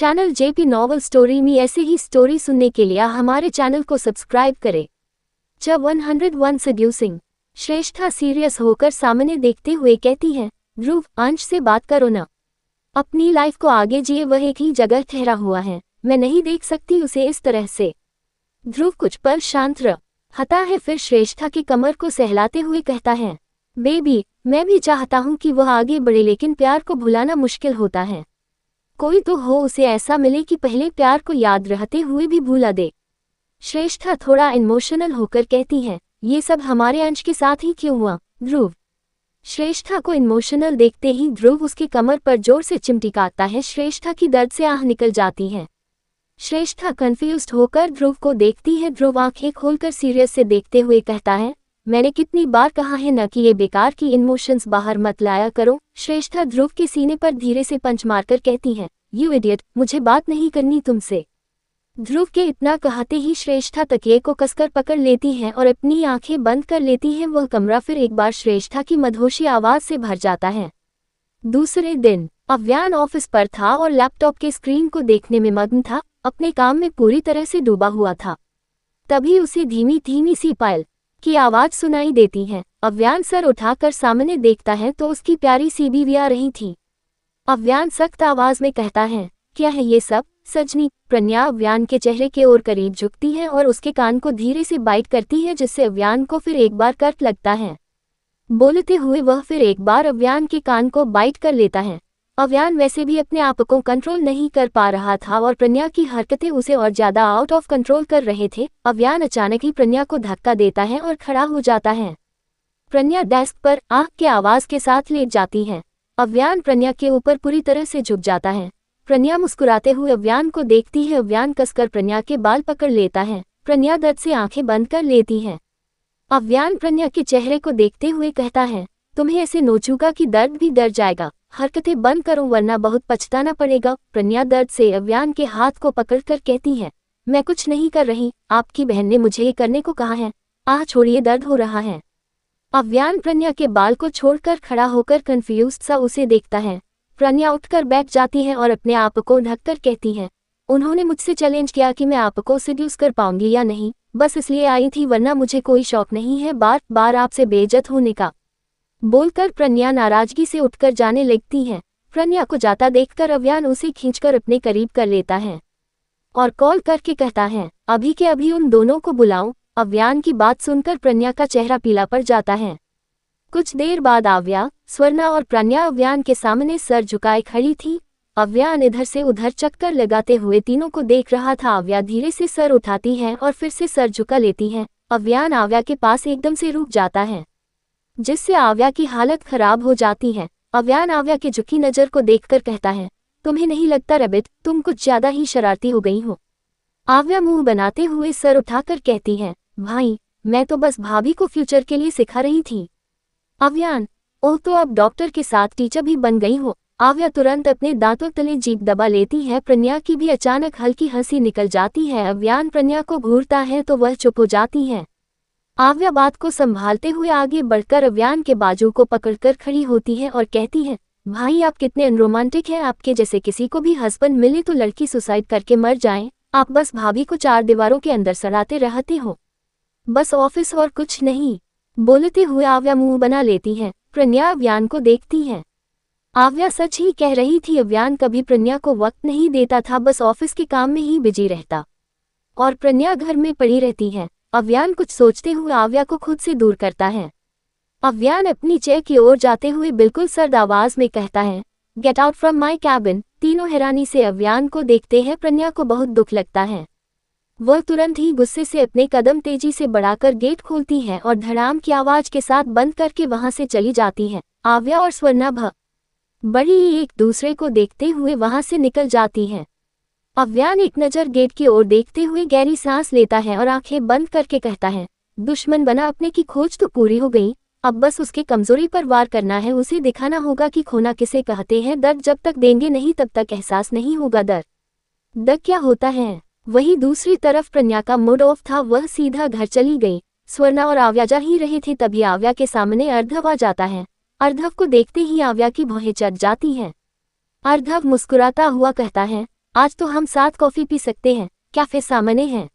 Channel JP novel story में ऐसे ही story सुनने के लिए हमारे चैनल को सब्सक्राइब करें। जब 101 सेड्यूसिंग श्रेष्ठा सीरियस होकर सामने देखते हुए कहती है, ध्रुव अंश से बात करो ना, अपनी लाइफ को आगे जिए, वह एक ही जगह ठहरा हुआ है, मैं नहीं देख सकती उसे इस तरह से। ध्रुव कुछ पल शांत रहता है, फिर श्रेष्ठा की कमर को सहलाते हुए कहता है, बेबी मैं भी चाहता हूँ कि वह आगे बढ़े, लेकिन प्यार को भुलाना मुश्किल होता है। कोई तो हो उसे ऐसा मिले कि पहले प्यार को याद रहते हुए भी भूला दे। श्रेष्ठा थोड़ा इमोशनल होकर कहती है, ये सब हमारे अंश के साथ ही क्यों हुआ ध्रुव। श्रेष्ठा को इमोशनल देखते ही ध्रुव उसके कमर पर जोर से चिमटिकाता है। श्रेष्ठा की दर्द से आह निकल जाती है। श्रेष्ठा कंफ्यूज्ड होकर ध्रुव को देखती है। ध्रुव आंखें खोलकर सीरियस से देखते हुए कहता है, मैंने कितनी बार कहा है न कि ये बेकार की इमोशंस बाहर मत लाया करो। श्रेष्ठा ध्रुव के सीने पर धीरे से पंच मारकर कहती है, यू इडियट, मुझे बात नहीं करनी तुमसे। ध्रुव के इतना कहते ही श्रेष्ठा तकिए को कसकर पकड़ लेती है और अपनी आंखें बंद कर लेती है। वह कमरा फिर एक बार श्रेष्ठा की मधोशी आवाज से भर जाता है। दूसरे दिन अव्यान ऑफिस पर था और लैपटॉप के स्क्रीन को देखने में मग्न था, अपने काम में पूरी तरह से डूबा हुआ था। तभी उसे धीमी धीमी सी पायल की आवाज सुनाई देती है। अव्यान सर उठाकर सामने देखता है तो उसकी प्यारी सी बीवी आ रही थी। अव्यान सख्त आवाज में कहता है, क्या है ये सब सजनी। प्रज्ञा अव्यान के चेहरे के ओर करीब झुकती है और उसके कान को धीरे से बाइट करती है, जिससे अव्यान को फिर एक बार कट लगता है। बोलते हुए वह फिर एक बार अव्यान के कान को बाइट कर लेता है। अव्यान वैसे भी अपने आप को कंट्रोल नहीं कर पा रहा था और प्रज्ञा की हरकतें उसे और ज्यादा आउट ऑफ कंट्रोल कर रहे थे। अव्यान अचानक ही प्रज्ञा को धक्का देता है और खड़ा हो जाता है। प्रज्ञा डेस्क पर आह के आवाज के साथ लेट जाती है। अव्यान प्रज्ञा के ऊपर पूरी तरह से झुक जाता है। प्रज्ञा मुस्कुराते हुए अव्यान को देखती है। अव्यान कसकर प्रज्ञा के बाल पकड़ लेता है। प्रज्ञा दर्द से आंखें बंद कर लेती है। अव्यान प्रज्ञा के चेहरे को देखते हुए कहता है, तुम्हें ऐसे नोचूंगा कि दर्द भी डर जाएगा, हरकतें बंद करो वरना बहुत पछताना पड़ेगा। प्रज्ञा दर्द से अव्यान के हाथ को पकड़कर कहती है, मैं कुछ नहीं कर रही, आपकी बहन ने मुझे ये करने को कहा है। आह छोड़िए, दर्द हो रहा है। अव्यान प्रज्ञा के बाल को छोड़कर खड़ा होकर कंफ्यूज्ड सा उसे देखता है। प्रज्ञा उठकर बैठ जाती है और अपने आप को ढककर कहती है, उन्होंने मुझसे चैलेंज किया कि मैं आपको सेड्यूस कर पाऊंगी या नहीं, बस इसलिए आई थी, वरना मुझे कोई शौक नहीं है बार बार आपसे बेइज्जत होने का। बोलकर प्रज्ञा नाराजगी से उठकर जाने लगती है। प्रज्ञा को जाता देखकर अव्यान उसे खींचकर अपने करीब कर लेता है और कॉल करके कहता है, अभी के अभी उन दोनों को बुलाऊं। अव्यान की बात सुनकर प्रज्ञा का चेहरा पीला पड़ जाता है। कुछ देर बाद आव्या, स्वर्णा और प्रज्ञा अव्यान के सामने सर झुकाए खड़ी थी। अव्यान इधर से उधर चक्कर लगाते हुए तीनों को देख रहा था। आव्या धीरे से सर उठाती है और फिर से सर झुका लेती है। अव्यान आव्या के पास एकदम से रुक जाता है, जिससे आव्या की हालत खराब हो जाती है। अव्यान आव्या की झुकी नजर को देखकर कहता है, तुम्हें नहीं लगता रबित, तुम कुछ ज्यादा ही शरारती हो गई हो। आव्या मुंह बनाते हुए सर उठाकर कहती है, भाई मैं तो बस भाभी को फ्यूचर के लिए सिखा रही थी। अव्यान, ओह तो अब डॉक्टर के साथ टीचर भी बन गई हो। आव्या तुरंत अपने दांतों तले जीभ दबा लेती है। प्रज्ञा की भी अचानक हल्की हंसी निकल जाती है। अव्यान प्रज्ञा को घूरता है तो वह चुप हो जाती है। आव्या बात को संभालते हुए आगे बढ़कर अव्यान के बाजू को पकड़कर खड़ी होती है और कहती है, भाई आप कितने अनरोमांटिक हैं, आपके जैसे किसी को भी हस्बैंड मिले तो लड़की सुसाइड करके मर जाए, आप बस भाभी को चार दीवारों के अंदर सड़ाते रहते हो, बस ऑफिस और कुछ नहीं। बोलते हुए आव्या मुंह बना लेती है। प्रज्ञा अव्यान को देखती है। आव्या सच ही कह रही थी, अव्यान कभी प्रज्ञा को वक्त नहीं देता था, बस ऑफिस के काम में ही बिजी रहता और प्रज्ञा घर में पड़ी रहती है। अव्यान कुछ सोचते हुए आव्या को खुद से दूर करता है। अव्यान अपनी चेयर की ओर जाते हुए बिल्कुल सर्द आवाज में कहता है, get out from my cabin. तीनों हैरानी से अव्यान को देखते हैं। प्रज्ञा को बहुत दुख लगता है। वह तुरंत ही गुस्से से अपने कदम तेजी से बढ़ाकर गेट खोलती है और धड़ाम की आवाज के साथ बंद करके वहां से चली जाती है। आव्या और स्वर्णा बड़ी ही एक दूसरे को देखते हुए वहां से निकल जाती हैं। अव्यान एक नज़र गेट की ओर देखते हुए गहरी सांस लेता है और आंखें बंद करके कहता है, दुश्मन बना अपने की खोज तो पूरी हो गई, अब बस उसके कमजोरी पर वार करना है। उसे दिखाना होगा कि खोना किसे कहते हैं। दर्द जब तक देंगे नहीं तब तक एहसास नहीं होगा दर्द क्या होता है। वही दूसरी तरफ प्रज्ञा का मूड ऑफ था, वह सीधा घर चली गई। स्वर्णा और आव्या जा ही रहे थे, तभी आव्या के सामने अर्धव आ जाता है। अर्धव को देखते ही आव्या की भौहें चढ़ जाती हैं। अर्धव मुस्कुराता हुआ कहता है, आज तो हम साथ कॉफी पी सकते हैं, कैफे सामने है।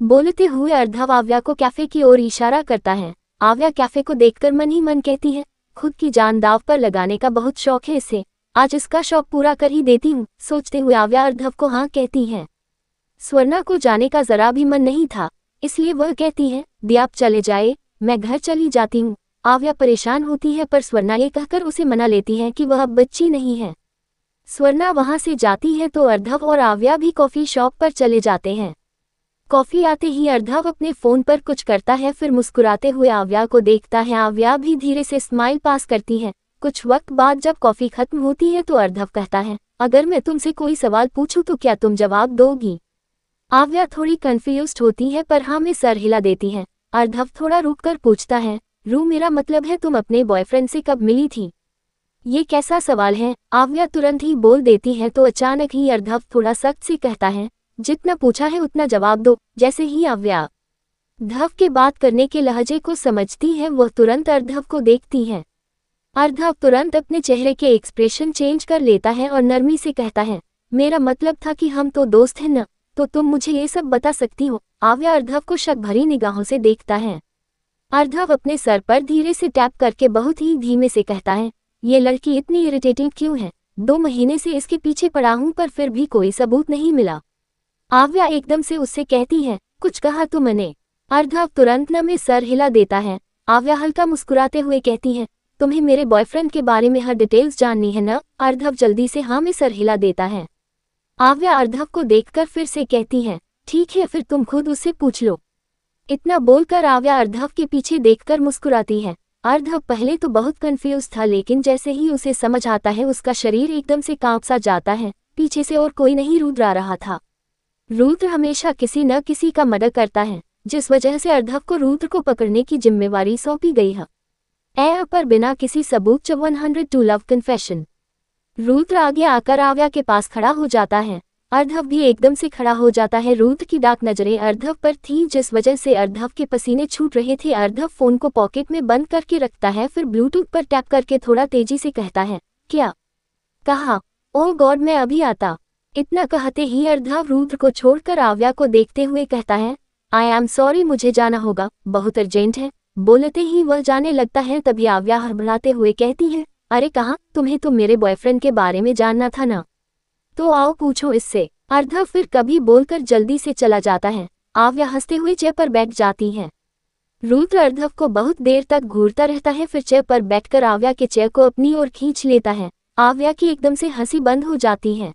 बोलते हुए अर्धव आव्या को कैफे की ओर इशारा करता है। आव्या कैफे को देखकर मन ही मन कहती है, खुद की जान दांव पर लगाने का बहुत शौक है इसे, आज इसका शौक पूरा कर ही देती हूँ। सोचते हुए आव्या अर्धव को हाँ कहती है। स्वर्णा को जाने का जरा भी मन नहीं था, इसलिए वह कहती है, दीप चले जाए, मैं घर चली जाती हूँ। आव्या परेशान होती है पर स्वर्णा ये कहकर उसे मना लेती है कि वह अब बच्ची नहीं है। स्वर्णा वहां से जाती है तो अर्धव और आव्या भी कॉफी शॉप पर चले जाते हैं। कॉफी आते ही अर्धव अपने फोन पर कुछ करता है, फिर मुस्कुराते हुए आव्या को देखता है। आव्या भी धीरे से स्माइल पास करती है। कुछ वक्त बाद जब कॉफी खत्म होती है तो अर्धव कहता है, अगर मैं तुमसे कोई सवाल पूछूं तो क्या तुम जवाब दोगी? आव्या थोड़ी कंफ्यूज्ड होती है पर हाँ में सर हिला देती है। अर्धव थोड़ा रुककर पूछता है, रू मेरा मतलब है तुम अपने बॉयफ्रेंड से कब मिली थी? ये कैसा सवाल है? आव्या तुरंत ही बोल देती है तो अचानक ही अर्धव थोड़ा सख्त से कहता है, जितना पूछा है उतना जवाब दो। जैसे ही आव्या धव के बात करने के लहजे को समझती है वह तुरंत अर्धव को देखती है। अर्धव तुरंत अपने चेहरे के एक्सप्रेशन चेंज कर लेता है और नरमी से कहता है, मेरा मतलब था कि हम तो दोस्त हैं न, तो तुम मुझे ये सब बता सकती हो। आव्या अर्धव को शक भरी निगाहों से देखता है। अर्धव अपने सर पर धीरे से टैप करके बहुत ही धीमे से कहता है, ये लड़की इतनी इरिटेटिंग क्यों है? 2 महीने से इसके पीछे पड़ा हूं पर फिर भी कोई सबूत नहीं मिला। आव्या एकदम से उससे कहती है, कुछ कहा तुमने? अर्धव तुरंत न में सर हिला देता है। आव्या हल्का मुस्कुराते हुए कहती है, तुम्हें मेरे बॉयफ्रेंड के बारे में हर डिटेल्स जाननी है न? अर्धव जल्दी से हाँ में सर हिला देता है। आव्या अर्धव को देखकर फिर से कहती है, ठीक है फिर तुम खुद उससे पूछ लो। इतना बोलकर आव्या अर्धव के पीछे देखकर मुस्कुराती है। अर्धव पहले तो बहुत कंफ्यूज था लेकिन जैसे ही उसे समझ आता है उसका शरीर एकदम से कांप सा जाता है। पीछे से और कोई नहीं रुद्र आ रहा था। रुद्र हमेशा किसी न किसी का मर्डर करता है, जिस वजह से अर्धव को रुद्र को पकड़ने की जिम्मेवारी सौंपी गई है। पर बिना किसी सबूत 102 लव कन्फेशन। रुद्र आगे आकर आव्या के पास खड़ा हो जाता है। अर्धव भी एकदम से खड़ा हो जाता है। रुद्र की डाक नजरें अर्धव पर थी जिस वजह से अर्धव के पसीने छूट रहे थे। अर्धव फोन को पॉकेट में बंद करके रखता है, फिर ब्लूटूथ पर टैप करके थोड़ा तेजी से कहता है, क्या कहा? ओह गॉड मैं अभी आता। इतना कहते ही अर्धव रुद्र को छोड़कर आव्या को देखते हुए कहता है, आई एम सॉरी मुझे जाना होगा, बहुत अर्जेंट है। बोलते ही वह जाने लगता है। तभी आव्या हड़बड़ाते हुए कहती है, अरे कहाँ? तुम्हें तो मेरे बॉयफ्रेंड के बारे में जानना था ना, तो आओ पूछो इससे। अर्धव फिर कभी बोलकर जल्दी से चला जाता है। आव्या हंसते हुए चेयर पर बैठ जाती है। रुद्र अर्धव को बहुत देर तक घूरता रहता है, फिर चेयर पर बैठकर आव्या के चेयर को अपनी ओर खींच लेता है। आव्या की एकदम से हंसी बंद हो जाती है।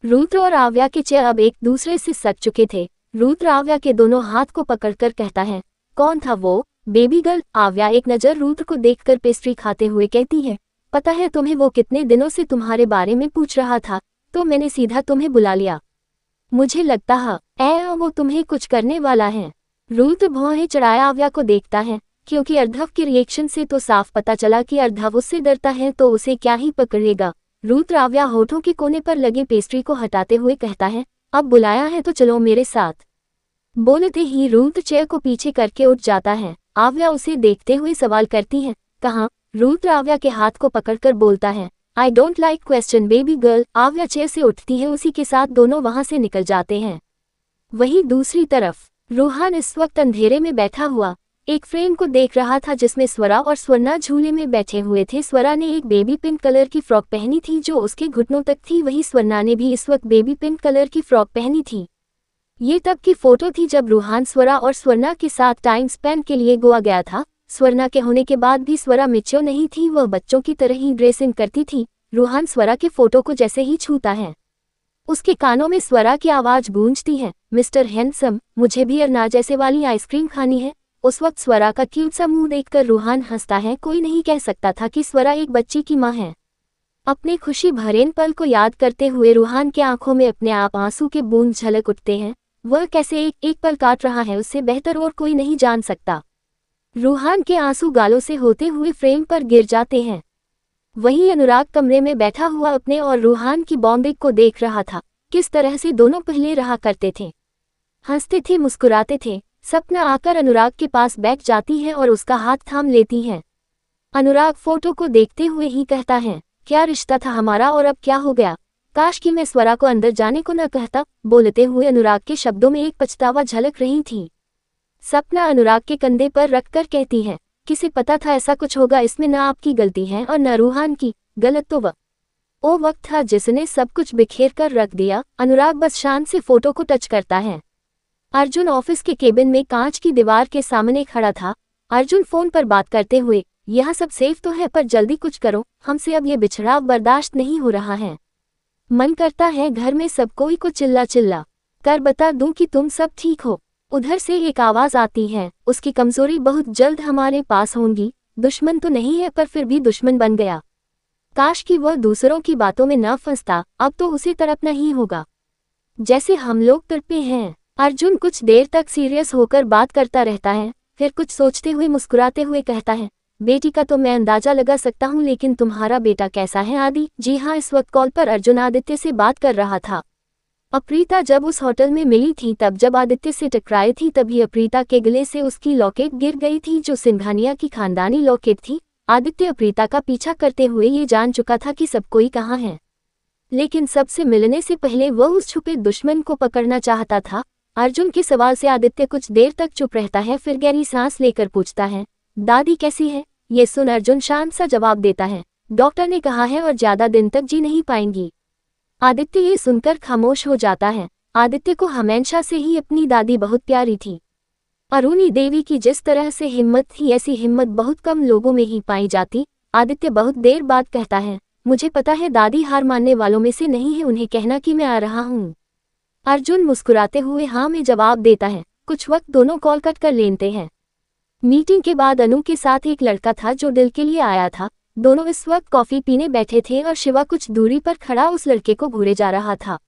रुद्र और आव्या के चेयर अब एक दूसरे से सट चुके थे। रुद्र आव्या के दोनों हाथ को पकड़कर कहता है, कौन था वो बेबी गर्ल? आव्या एक नज़र रुद्र को देखकर पेस्ट्री खाते हुए कहती है, पता है तुम्हें वो कितने दिनों से तुम्हारे बारे में पूछ रहा था, तो मैंने सीधा तुम्हें बुला लिया। मुझे लगता है वो तुम्हें कुछ करने वाला है। रुद्र भौहें चढ़ाए आव्या को देखता है, क्योंकि अर्धव के रिएक्शन से तो साफ पता चला कि अर्धव उससे डरता है तो उसे क्या ही पकड़ेगा। रुद्र आव्या होठों के कोने पर लगे पेस्ट्री को हटाते हुए कहता है, अब बुलाया है तो चलो मेरे साथ। बोलते ही रुद्र चेयर को पीछे करके उठ जाता है। आव्या उसे देखते हुए सवाल करती है, कहाँ? रुद्र आव्या के हाथ को पकड़कर बोलता है, I don't like question baby girl. आव्या चेयर से उठती है, उसी के साथ दोनों वहां से निकल जाते हैं। वहीं दूसरी तरफ रूहान इस वक्त अंधेरे में बैठा हुआ एक फ्रेम को देख रहा था जिसमें स्वरा और स्वर्णा झूले में बैठे हुए थे। स्वरा ने एक बेबी पिंक कलर की फ्रॉक पहनी थी जो उसके घुटनों तक थी, वहीं स्वर्णा ने भी इस वक्त बेबी पिंक कलर की फ्रॉक पहनी थी। ये तब की फोटो थी जब रूहान स्वरा और स्वर्णा के साथ टाइम स्पेंड के लिए गोवा गया था। स्वर्णा के होने के बाद भी स्वरा मैच्योर नहीं थी, वह बच्चों की तरह ही ड्रेसिंग करती थी। रूहान स्वरा के फोटो को जैसे ही छूता है उसके कानों में स्वरा की आवाज गूंजती है, मिस्टर हैंडसम मुझे भी अरना जैसे वाली आइसक्रीम खानी है। उस वक्त स्वरा का क्यूट सा मुंह देखकर रूहान हंसता है। कोई नहीं कह सकता था कि स्वरा एक बच्ची की मां है। अपने खुशी भरेन पल को याद करते हुए रूहान के आंखों में अपने आप आंसू के बूंद झलक उठते हैं। वह कैसे एक एक पल काट रहा है उससे बेहतर और कोई नहीं जान सकता। रूहान के आंसू गालों से होते हुए फ्रेम पर गिर जाते हैं। वहीं अनुराग कमरे में बैठा हुआ अपने और रूहान की बॉन्डिंग को देख रहा था, किस तरह से दोनों पहले रहा करते थे, हंसते थे, मुस्कुराते थे। सपना आकर अनुराग के पास बैठ जाती है और उसका हाथ थाम लेती है। अनुराग फोटो को देखते हुए ही कहता है, क्या रिश्ता था हमारा और अब क्या हो गया? काश कि मैं स्वरा को अंदर जाने को न कहता। बोलते हुए अनुराग के शब्दों में एक पछतावा झलक रही थी। सपना अनुराग के कंधे पर रखकर कहती है, किसे पता था ऐसा कुछ होगा। इसमें न आपकी गलती है और न रूहान की। गलत तो वो वक्त था जिसने सब कुछ बिखेर कर रख दिया। अनुराग बस शांत से फोटो को टच करता है। अर्जुन ऑफिस के केबिन में कांच की दीवार के सामने खड़ा था। अर्जुन फोन पर बात करते हुए, यह सब सेफ तो है पर जल्दी कुछ करो, हमसे अब ये बिछड़ाव बर्दाश्त नहीं हो रहा है। मन करता है घर में सब कोई को चिल्ला चिल्ला कर बता दूं कि तुम सब ठीक हो। उधर से एक आवाज आती है, उसकी कमजोरी बहुत जल्द हमारे पास होंगी। दुश्मन तो नहीं है पर फिर भी दुश्मन बन गया। काश कि वह दूसरों की बातों में न फंसता, अब तो उसे तड़पना ही होगा जैसे हम लोग तड़पे हैं। अर्जुन कुछ देर तक सीरियस होकर बात करता रहता है, फिर कुछ सोचते हुए मुस्कुराते हुए कहता है, बेटी का तो मैं अंदाजा लगा सकता हूँ, लेकिन तुम्हारा बेटा कैसा है आदि। जी हाँ, इस वक्त कॉल पर अर्जुन आदित्य से बात कर रहा था। अप्रीता जब उस होटल में मिली थी तब जब आदित्य से टकराई थी तभी अप्रीता के गले से उसकी लॉकेट गिर गई थी जो सिंघानिया की खानदानी लॉकेट थी। आदित्य अप्रीता का पीछा करते हुए ये जान चुका था कि सब कोई कहाँ है, लेकिन सबसे मिलने से पहले वह उस छुपे दुश्मन को पकड़ना चाहता था। अर्जुन के सवाल से आदित्य कुछ देर तक चुप रहता है, फिर गहरी सांस लेकर पूछता है, दादी कैसी है। ये सुन अर्जुन शांत सा जवाब देता है, डॉक्टर ने कहा है और ज्यादा दिन तक जी नहीं पाएंगी। आदित्य ये सुनकर खामोश हो जाता है। आदित्य को हमेशा से ही अपनी दादी बहुत प्यारी थी। अरुणी देवी की जिस तरह से हिम्मत थी, ऐसी हिम्मत बहुत कम लोगों में ही पाई जाती। आदित्य बहुत देर बाद कहता है, मुझे पता है दादी हार मानने वालों में से नहीं है, उन्हें कहना कि मैं आ रहा हूँ। अर्जुन मुस्कुराते हुए हाँ में जवाब देता है। कुछ वक्त दोनों कॉल कट कर लेते हैं। मीटिंग के बाद अनु के साथ एक लड़का था जो दिल के लिए आया था। दोनों इस वक्त कॉफी पीने बैठे थे और शिवा कुछ दूरी पर खड़ा उस लड़के को घूरे जा रहा था।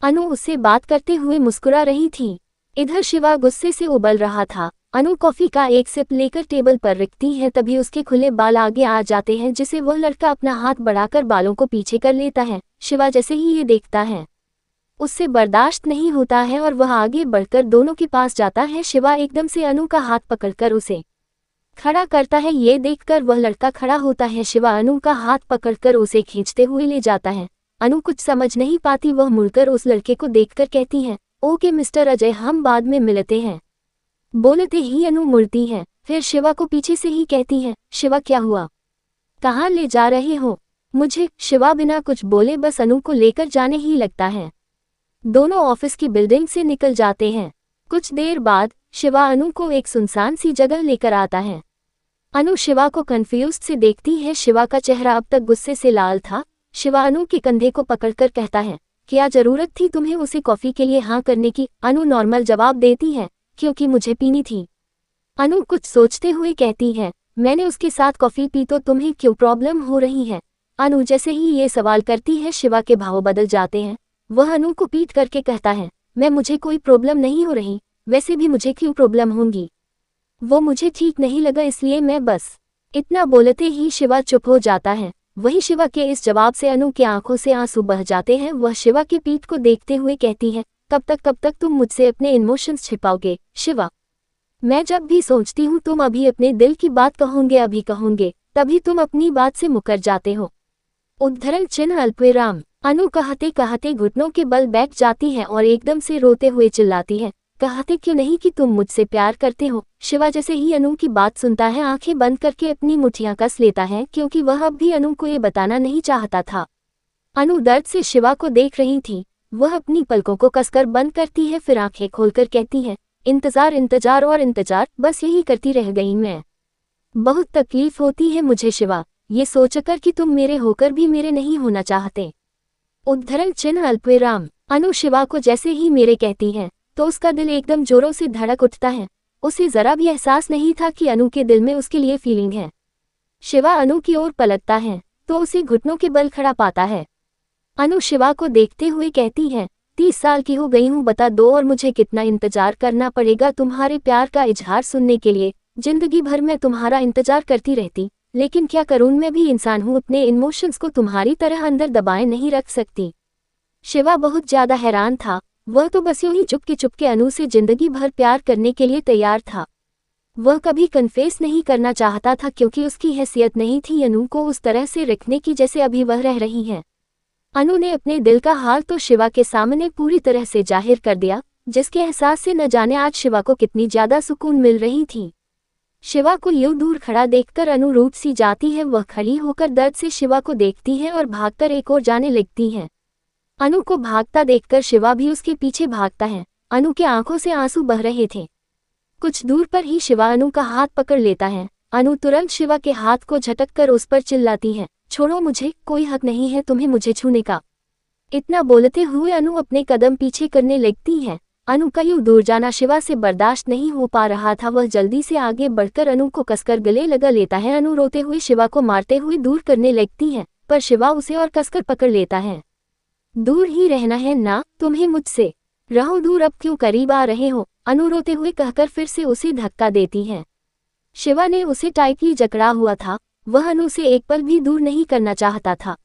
अनु उससे बात करते हुए मुस्कुरा रही थी। इधर शिवा गुस्से से उबल रहा था। अनु कॉफी का एक सिप लेकर टेबल पर रखती है, तभी उसके खुले बाल आगे आ जाते हैं जिसे वह लड़का अपना हाथ बढ़ाकर बालों को पीछे कर लेता है। शिवा जैसे ही ये देखता है उससे बर्दाश्त नहीं होता है और वह आगे बढ़कर दोनों के पास जाता है। शिवा एकदम से अनु का हाथ पकड़कर उसे खड़ा करता है। ये देखकर वह लड़का खड़ा होता है। शिवा अनु का हाथ पकड़कर उसे खींचते हुए ले जाता है। अनु कुछ समझ नहीं पाती, वह मुड़कर उस लड़के को देखकर कहती है, ओके मिस्टर अजय, हम बाद में मिलते हैं। बोलते ही अनु मुड़ती है, फिर शिवा को पीछे से ही कहती है, शिवा क्या हुआ, कहाँ ले जा रहे हो मुझे। शिवा बिना कुछ बोले बस अनु को लेकर जाने ही लगता है। दोनों ऑफिस की बिल्डिंग से निकल जाते हैं। कुछ देर बाद शिवा अनु को एक सुनसान सी जगह लेकर आता है। अनु शिवा को कंफ्यूज्ड से देखती है। शिवा का चेहरा अब तक गुस्से से लाल था। शिवा अनु के कंधे को पकड़कर कहता है, क्या जरूरत थी तुम्हें उसे कॉफी के लिए हाँ करने की। अनु नॉर्मल जवाब देती है, क्योंकि मुझे पीनी थी। अनु कुछ सोचते हुए कहती है, मैंने उसके साथ कॉफी पी तो तुम्हें क्यों प्रॉब्लम हो रही है। अनु जैसे ही ये सवाल करती है शिवा के भाव बदल जाते हैं। वह अनु को पीट करके कहता है, मुझे कोई प्रॉब्लम नहीं हो रही, वैसे भी मुझे क्यों प्रॉब्लम होंगी, वो मुझे ठीक नहीं लगा इसलिए मैं बस। इतना बोलते ही शिवा चुप हो जाता है। वही शिवा के इस जवाब से अनु की आंखों से आंसू बह जाते हैं। वह शिवा की पीठ को देखते हुए कहती है, कब तक तुम मुझसे अपने इमोशंस छिपाओगे शिवा। मैं जब भी सोचती हूँ तुम अभी अपने दिल की बात कहोगे, तभी तुम अपनी बात से मुकर जाते हो। उद्धरण चिन्ह अल्पविराम। अनु कहते कहते घुटनों के बल बैठ जाती है और एकदम से रोते हुए चिल्लाती है, कहते क्यों नहीं कि तुम मुझसे प्यार करते हो। शिवा जैसे ही अनु की बात सुनता है आंखें बंद करके अपनी मुठ्ठियां कस लेता है, क्योंकि वह अब भी अनु को ये बताना नहीं चाहता था। अनु दर्द से शिवा को देख रही थी। वह अपनी पलकों को कसकर बंद करती है, फिर आंखें खोलकर कहती है, इंतजार और इंतजार, बस यही करती रह गई मैं। बहुत तकलीफ होती है मुझे शिवा, ये सोचकर कि तुम मेरे होकर भी मेरे नहीं होना चाहते। उद्धरण चिन्ह अल्पविराम। अनु शिवा को जैसे ही मेरे कहती है तो उसका दिल एकदम जोरों से धड़क उठता है। उसे जरा भी एहसास नहीं था कि अनु के दिल में उसके लिए फीलिंग है। शिवा अनु की ओर पलटता है तो उसे घुटनों के बल खड़ा पाता है। अनु शिवा को देखते हुए कहती है, 30 साल की हो गई हूँ, बता दो और मुझे कितना इंतजार करना पड़ेगा तुम्हारे प्यार का इजहार सुनने के लिए। जिंदगी भर मैं तुम्हारा इंतजार करती रहती, लेकिन क्या करूँ, मैं भी इंसान हूँ, अपने इमोशंस को तुम्हारी तरह अंदर दबाए नहीं रख सकती। शिवा बहुत ज्यादा हैरान था। वह तो बस यूं ही चुपके अनु से जिंदगी भर प्यार करने के लिए तैयार था। वह कभी कन्फेस नहीं करना चाहता था क्योंकि उसकी हैसियत नहीं थी अनु को उस तरह से रखने की जैसे अभी वह रह रही है। अनु ने अपने दिल का हाल तो शिवा के सामने पूरी तरह से जाहिर कर दिया, जिसके एहसास से न जाने आज शिवा को कितनी ज्यादा सुकून मिल रही थी। शिवा को यूं दूर खड़ा देखकर अनु रूठ सी जाती है। वह खड़ी होकर दर्द से शिवा को देखती है और भागकर एक ओर जाने लगती है। अनु को भागता देखकर शिवा भी उसके पीछे भागता है। अनु के आंखों से आंसू बह रहे थे। कुछ दूर पर ही शिवा अनु का हाथ पकड़ लेता है। अनु तुरंत शिवा के हाथ को झटककर उस पर चिल्लाती है, छोड़ो मुझे, कोई हक नहीं है तुम्हें मुझे छूने का। इतना बोलते हुए अनु अपने कदम पीछे करने लगती है। अनु का यूं दूर जाना शिवा से बर्दाश्त नहीं हो पा रहा था। वह जल्दी से आगे बढ़कर अनु को कसकर गले लगा लेता है। अनु रोते हुए शिवा को मारते हुए दूर करने लगती है, पर शिवा उसे और कसकर पकड़ लेता है। दूर ही रहना है ना तुम्हें मुझसे, रहो दूर, अब क्यों करीब आ रहे हो, अनु रोते हुए कहकर फिर से उसे धक्का देती है। शिवा ने उसे टाइटली जकड़ा हुआ था। वह अनु से एक पल भी दूर नहीं करना चाहता था।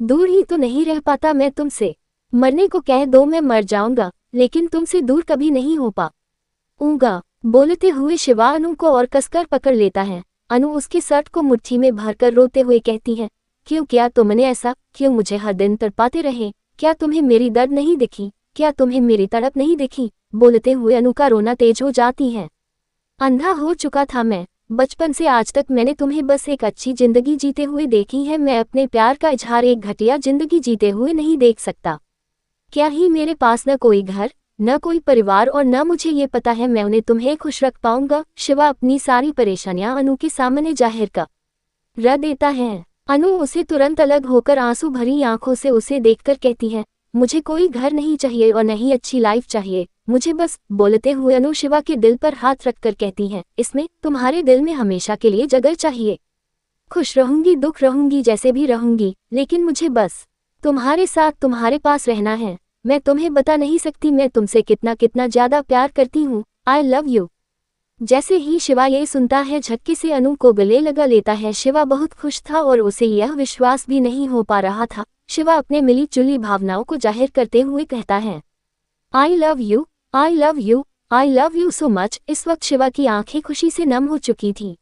दूर ही तो नहीं रह पाता मैं तुमसे, मरने को कह दो मैं मर जाऊंगा, लेकिन तुमसे दूर कभी नहीं हो पाऊंगा। बोलते हुए शिवा अनु को और कसकर पकड़ लेता है। अनु उसके शर्ट को मुट्ठी में भरकर रोते हुए कहती है, क्यों किया तुमने ऐसा, क्यों मुझे हर दिन तड़पाते रहे, क्या तुम्हें मेरी दर्द नहीं दिखी, क्या तुम्हें मेरी तड़प नहीं दिखी। बोलते हुए अनु का रोना तेज हो जाती है। अंधा हो चुका था मैं, बचपन से आज तक मैंने तुम्हें बस एक अच्छी जिंदगी जीते हुए देखी है। मैं अपने प्यार का इजहार एक घटिया जिंदगी जीते हुए नहीं देख सकता। क्या ही मेरे पास न कोई घर, न कोई परिवार, और न मुझे ये पता है मैं उन्हें तुम्हें खुश रख पाऊंगा। शिवा अपनी सारी परेशानियां अनु के सामने जाहिर कर देता है। अनु उसे तुरंत अलग होकर आंसू भरी आंखों से उसे देखकर कहती है, मुझे कोई घर नहीं चाहिए और नहीं अच्छी लाइफ चाहिए, मुझे बस। बोलते हुए अनु शिवा के दिल पर हाथ रखकर कहती है, इसमें तुम्हारे दिल में हमेशा के लिए जगह चाहिए। खुश रहूंगी, दुख रहूंगी, जैसे भी रहूंगी, लेकिन मुझे बस तुम्हारे साथ तुम्हारे पास रहना है। मैं तुम्हें बता नहीं सकती मैं तुमसे कितना कितना ज्यादा प्यार करती हूँ। I love you. जैसे ही शिवा ये सुनता है झटके से अनु को गले लगा लेता है। शिवा बहुत खुश था और उसे यह विश्वास भी नहीं हो पा रहा था। शिवा अपने मिली जुली भावनाओं को जाहिर करते हुए कहता है, I love you, I love you, I love you so much. इस वक्त शिवा की आंखें खुशी से नम हो चुकी थी।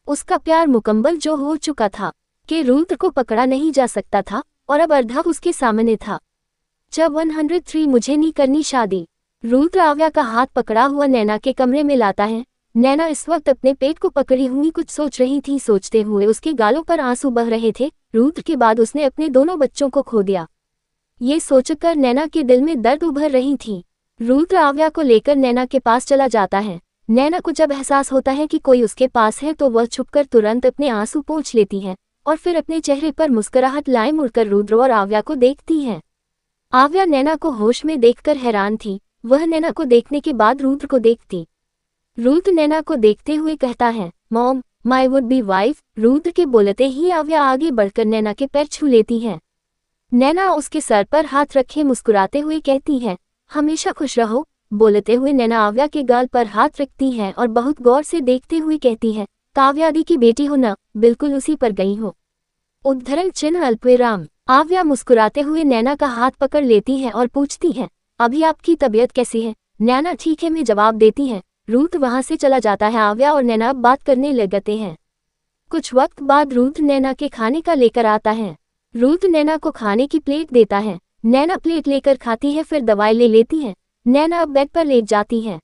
उसका प्यार मुकम्मल जो हो चुका था कि रुद्र को पकड़ा नहीं जा सकता था और अब अर्धव उसके सामने था। जब 103 मुझे नहीं करनी शादी। रुद्र आव्या का हाथ पकड़ा हुआ नैना के कमरे में लाता है। नैना इस वक्त अपने पेट को पकड़ी हुई कुछ सोच रही थी। सोचते हुए उसके गालों पर आंसू बह रहे थे। रुद्र के बाद उसने अपने दोनों बच्चों को खो दिया। ये सोचकर नैना के दिल में दर्द उभर रही थी। रुद्र आव्या को लेकर नैना के पास चला जाता है। नैना को जब एहसास होता है कि कोई उसके पास है तो वह छुपकर तुरंत अपने आंसू पोंछ लेती है और फिर अपने चेहरे पर मुस्कुराहट लाए मुड़कर रुद्र और आव्या को देखती है। आव्या नैना को होश में देखकर हैरान थी। वह नैना को देखने के बाद रुद्र को देखती। रुद्र नैना को देखते हुए कहता है, mom, my would be wife. Rudra के बोलते ही आव्या आगे बढ़कर नैना के पैर छू लेती है। नैना उसके सर पर हाथ रखे मुस्कुराते हुए कहती है, हमेशा खुश रहो। बोलते हुए नैना आव्या के गाल पर हाथ रखती है और बहुत गौर से देखते हुए कहती है, काव्या दी की बेटी हो ना, बिल्कुल उसी पर गई हो। उद्धरण चिन्ह अल्पविराम। आव्या मुस्कुराते हुए नैना का हाथ पकड़ लेती है और पूछती है, अभी आपकी तबीयत कैसी है। नैना ठीक है में जवाब देती है। रुद्र वहां से चला जाता है। आव्या और नैना बात करने लगते हैं। कुछ वक्त बाद रुद्र नैना के खाने का लेकर आता है। रुद्र नैना को खाने की प्लेट देता है। नैना प्लेट लेकर खाती है, फिर दवाई ले लेती है। नैना अब बेड पर लेट जाती है।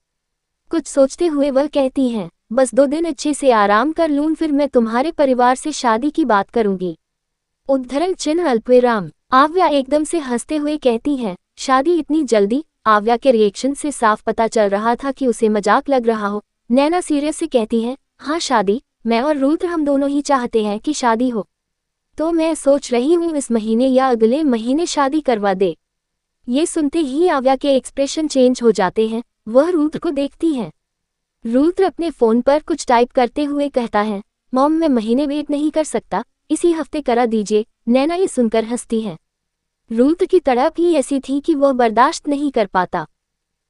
कुछ सोचते हुए वह कहती है, बस 2 दिन अच्छे से आराम कर लूं, फिर मैं तुम्हारे परिवार से शादी की बात करूंगी। उद्धरण चिन्ह अल्पविराम। आव्या एकदम से हंसते हुए कहती है, शादी इतनी जल्दी। आव्या के रिएक्शन से साफ पता चल रहा था कि उसे मजाक लग रहा हो। नैना सीरियस से कहती है, हाँ शादी, मैं और रुद्र हम दोनों ही चाहते हैं कि शादी हो। तो मैं सोच रही हूँ इस महीने या अगले महीने शादी करवा दे। ये सुनते ही आव्या के एक्सप्रेशन चेंज हो जाते हैं। वह रुद्र को देखती है। रुद्र अपने फोन पर कुछ टाइप करते हुए कहता है, मॉम मैं महीने वेट नहीं कर सकता, इसी हफ्ते करा दीजिए। नैना ये सुनकर हंसती है। रुद्र की तड़प ही ऐसी थी कि वह बर्दाश्त नहीं कर पाता।